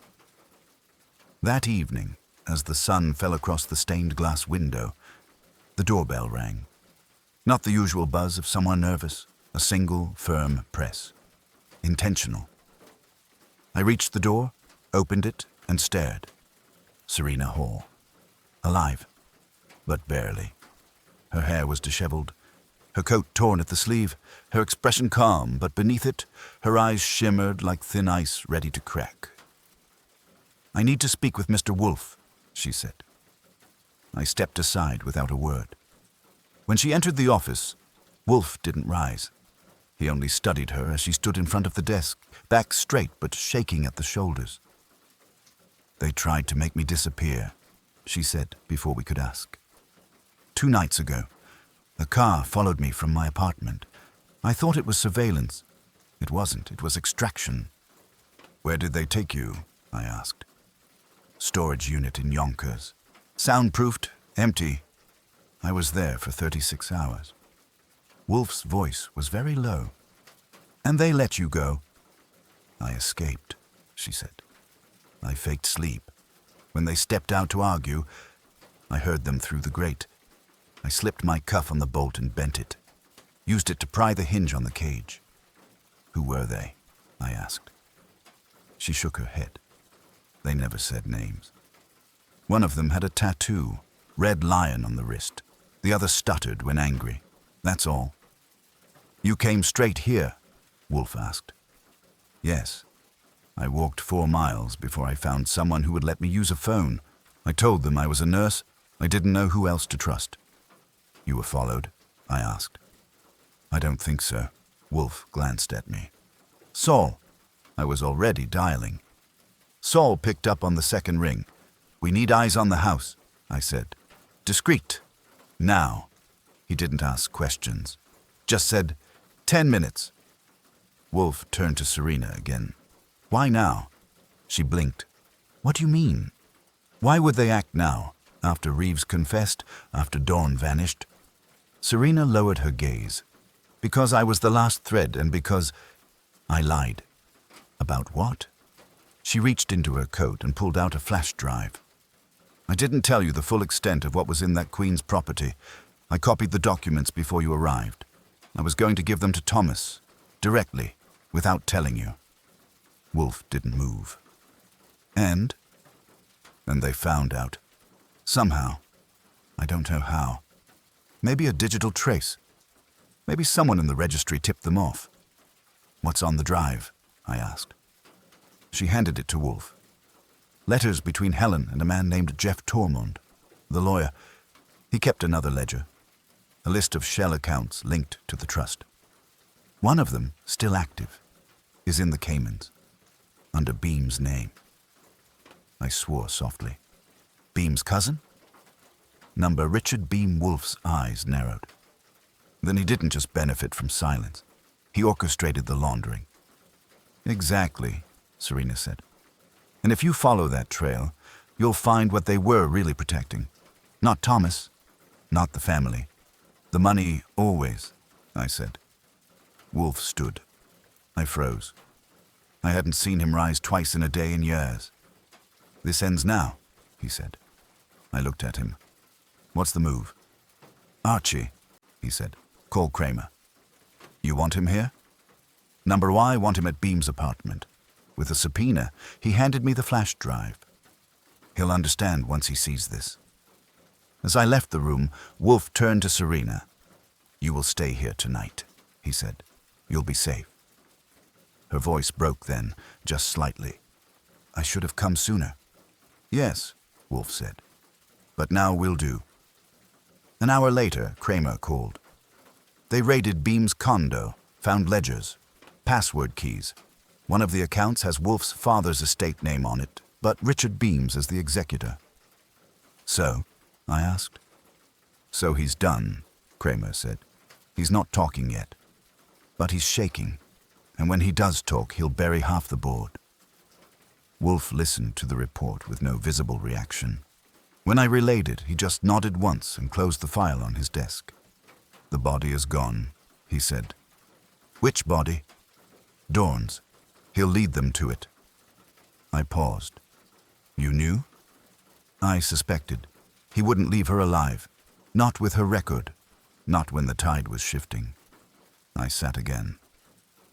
That evening, as the sun fell across the stained glass window, the doorbell rang. Not the usual buzz of someone nervous, a single, firm press. Intentional. I reached the door, opened it, and stared. Serena Hall. Alive, but barely. Her hair was disheveled, her coat torn at the sleeve, her expression calm, but beneath it, her eyes shimmered like thin ice ready to crack. "I need to speak with Mr. Wolfe," she said. I stepped aside without a word. When she entered the office, Wolfe didn't rise. He only studied her as she stood in front of the desk, back straight but shaking at the shoulders. "They tried to make me disappear," she said before we could ask. 2 nights ago, a car followed me from my apartment. I thought it was surveillance. It wasn't. It was extraction. "Where did they take you?" I asked. "Storage unit in Yonkers. Soundproofed, empty. I was there for 36 hours. Wolfe's voice was very low. "And they let you go?" "I escaped," she said. "I faked sleep. When they stepped out to argue, I heard them through the grate. I slipped my cuff on the bolt and bent it. Used it to pry the hinge on the cage." "Who were they?" I asked. She shook her head. "They never said names. One of them had a tattoo, red lion on the wrist. The other stuttered when angry. That's all. You came straight here? Wolfe asked. Yes. I walked 4 miles before I found someone who would let me use a phone. I told them I was a nurse. I didn't know who else to trust. You were followed? I asked. I don't think so. Wolfe glanced at me. Saul. I was already dialing. Saul picked up on the second ring. We need eyes on the house, I said. Discreet. Now. He didn't ask questions. Just said, 10 minutes. Wolfe turned to Serena again. Why now? She blinked. What do you mean? Why would they act now, after Reeves confessed, after Dawn vanished? Serena lowered her gaze. Because I was the last thread and because I lied. About what? She reached into her coat and pulled out a flash drive. I didn't tell you the full extent of what was in that Queen's property. I copied the documents before you arrived. I was going to give them to Thomas, directly, without telling you. Wolfe didn't move. And they found out. Somehow. I don't know how. Maybe a digital trace. Maybe someone in the registry tipped them off. What's on the drive? I asked. She handed it to Wolfe. Letters between Helen and a man named Jeff Tormund, the lawyer. He kept another ledger. A list of shell accounts linked to the trust. One of them, still active, is in the Caymans, under Beam's name. I swore softly. Beam's cousin? Number Richard Beam Wolfe's eyes narrowed. Then he didn't just benefit from silence. He orchestrated the laundering. Exactly, Serena said. And if you follow that trail, you'll find what they were really protecting. Not Thomas, not the family. The money always, I said. Wolfe stood. I froze. I hadn't seen him rise twice in a day in years. This ends now, he said. I looked at him. What's the move? Archie, he said. Call Kramer. You want him here? Number Y want him at Beam's apartment. With a subpoena, he handed me the flash drive. He'll understand once he sees this. As I left the room, Wolfe turned to Serena. You will stay here tonight, he said. You'll be safe. Her voice broke then, just slightly. I should have come sooner. Yes, Wolfe said. But now we'll do. An hour later, Kramer called. They raided Beam's condo, found ledgers, password keys. One of the accounts has Wolfe's father's estate name on it, but Richard Beam's as the executor. So? I asked. So he's done, Kramer said. He's not talking yet. But he's shaking, and when he does talk, he'll bury half the board. Wolfe listened to the report with no visible reaction. When I relayed it, he just nodded once and closed the file on his desk. The body is gone, he said. Which body? Dawn's. He'll lead them to it. I paused. You knew? I suspected. He wouldn't leave her alive. Not with her record. Not when the tide was shifting. I sat again.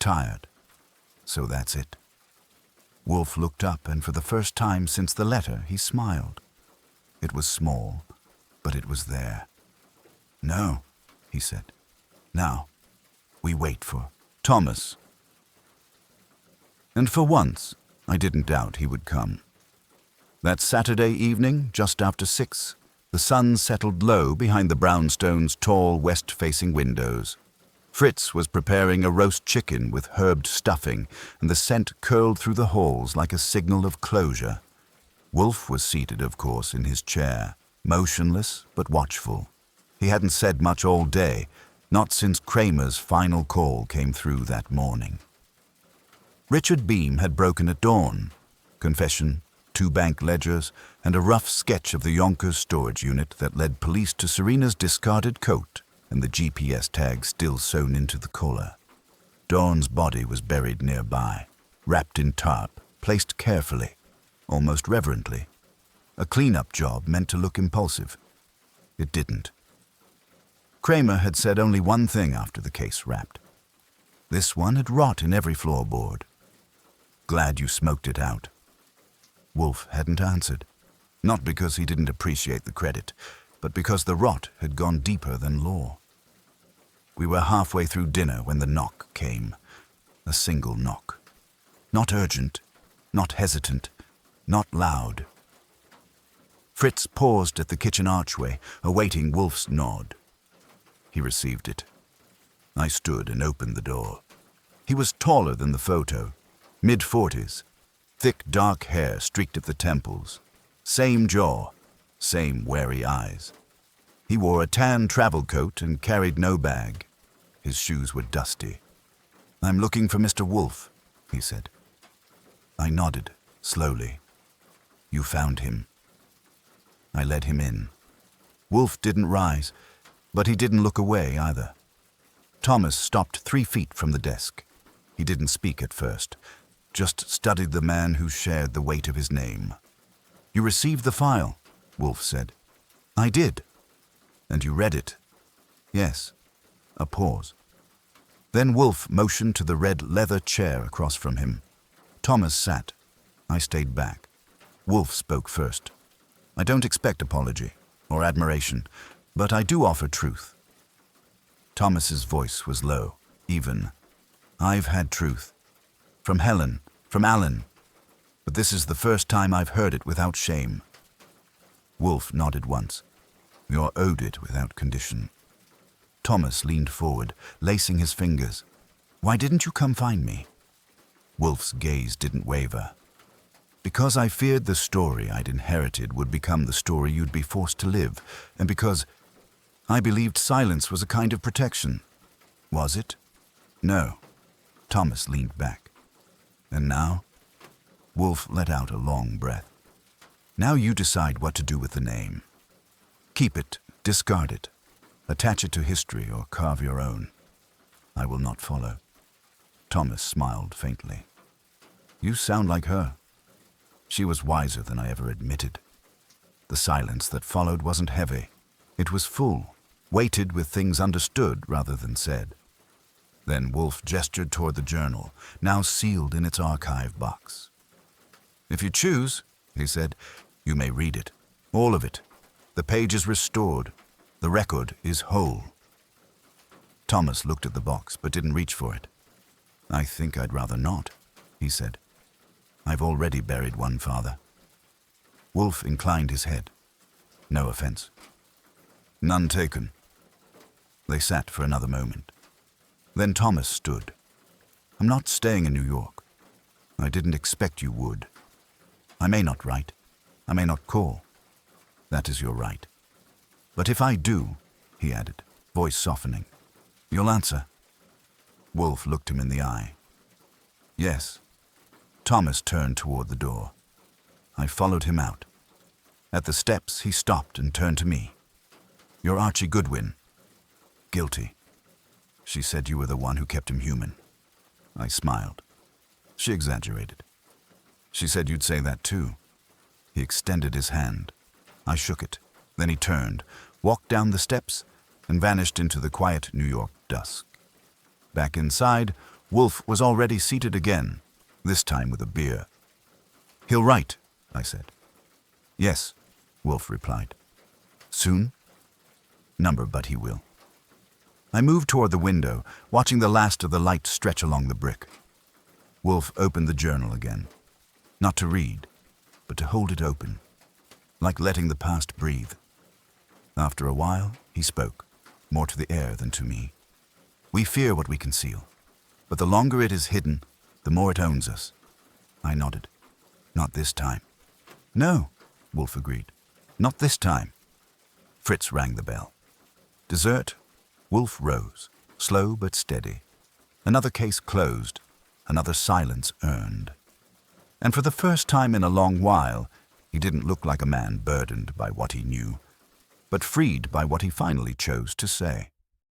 Tired. So that's it. Wolfe looked up, and for the first time since the letter, he smiled. It was small, but it was there. No, he said. Now, we wait for Thomas. And for once, I didn't doubt he would come. That Saturday evening, just after 6, the sun settled low behind the brownstone's tall west-facing windows. Fritz was preparing a roast chicken with herbed stuffing, and the scent curled through the halls like a signal of closure. Wolfe was seated, of course, in his chair, motionless but watchful. He hadn't said much all day, not since Kramer's final call came through that morning. Richard Beam had broken at dawn. Confession, 2 bank ledgers, and a rough sketch of the Yonkers storage unit that led police to Serena's discarded coat and the GPS tag still sewn into the collar. Dawn's body was buried nearby, wrapped in tarp, placed carefully, almost reverently. A cleanup job meant to look impulsive. It didn't. Kramer had said only one thing after the case wrapped. This one had rot in every floorboard. Glad you smoked it out. Wolfe hadn't answered. Not because he didn't appreciate the credit. but because the rot had gone deeper than law. We were halfway through dinner when the knock came. A single knock. Not urgent, not hesitant, not loud. Fritz paused at the kitchen archway, awaiting Wolfe's nod. He received it. I stood and opened the door. He was taller than the photo, mid-40s, thick dark hair streaked at the temples, same jaw, same wary eyes. He wore a tan travel coat and carried no bag. His shoes were dusty. "I'm looking for Mr. Wolfe," he said. I nodded, slowly. "You found him." I led him in. Wolfe didn't rise, but he didn't look away either. Thomas stopped 3 feet from the desk. He didn't speak at first, just studied the man who shared the weight of his name. "You received the file," Wolfe said. "I did." "And you read it?" "Yes." A pause. Then Wolfe motioned to the red leather chair across from him. Thomas sat. I stayed back. Wolfe spoke first. "I don't expect apology or admiration, but I do offer truth." Thomas's voice was low, even. "I've had truth. From Helen, from Alan. But this is the first time I've heard it without shame." Wolfe nodded once. "You're owed it without condition." Thomas leaned forward, lacing his fingers. "Why didn't you come find me?" Wolfe's gaze didn't waver. "Because I feared the story I'd inherited would become the story you'd be forced to live, and because I believed silence was a kind of protection." "Was it?" "No." Thomas leaned back. "And now?" Wolfe let out a long breath. "Now you decide what to do with the name. Keep it, discard it, attach it to history, or carve your own. I will not follow." Thomas smiled faintly. "You sound like her." She was wiser than I ever admitted. The silence that followed wasn't heavy. It was full, weighted with things understood rather than said. Then Wolfe gestured toward the journal, now sealed in its archive box. "If you choose," he said, "you may read it. All of it. The page is restored. The record is whole." Thomas looked at the box, but didn't reach for it. "I think I'd rather not," he said. "I've already buried one father." Wolfe inclined his head. "No offense." "None taken." They sat for another moment. Then Thomas stood. "I'm not staying in New York. I didn't expect you would. I may not write. I may not call. That is your right. But if I do," he added, voice softening, "you'll answer." Wolfe looked him in the eye. "Yes." Thomas turned toward the door. I followed him out. At the steps, he stopped and turned to me. "You're Archie Goodwin." "Guilty." "She said you were the one who kept him human." I smiled. "She exaggerated." "She said you'd say that too." He extended his hand. I shook it. Then he turned, walked down the steps, and vanished into the quiet New York dusk. Back inside, Wolfe was already seated again, this time with a beer. "He'll write," I said. "Yes," Wolfe replied. "Soon?" "Number, but he will." I moved toward the window, watching the last of the light stretch along the brick. Wolfe opened the journal again. Not to read, but to hold it open, like letting the past breathe. After a while, he spoke, more to the air than to me. "We fear what we conceal, but the longer it is hidden, the more it owns us." I nodded. "Not this time." "No," Wolfe agreed. "Not this time." Fritz rang the bell. Dessert? Wolfe rose, slow but steady. Another case closed, another silence earned. And for the first time in a long while, he didn't look like a man burdened by what he knew, but freed by what he finally chose to say.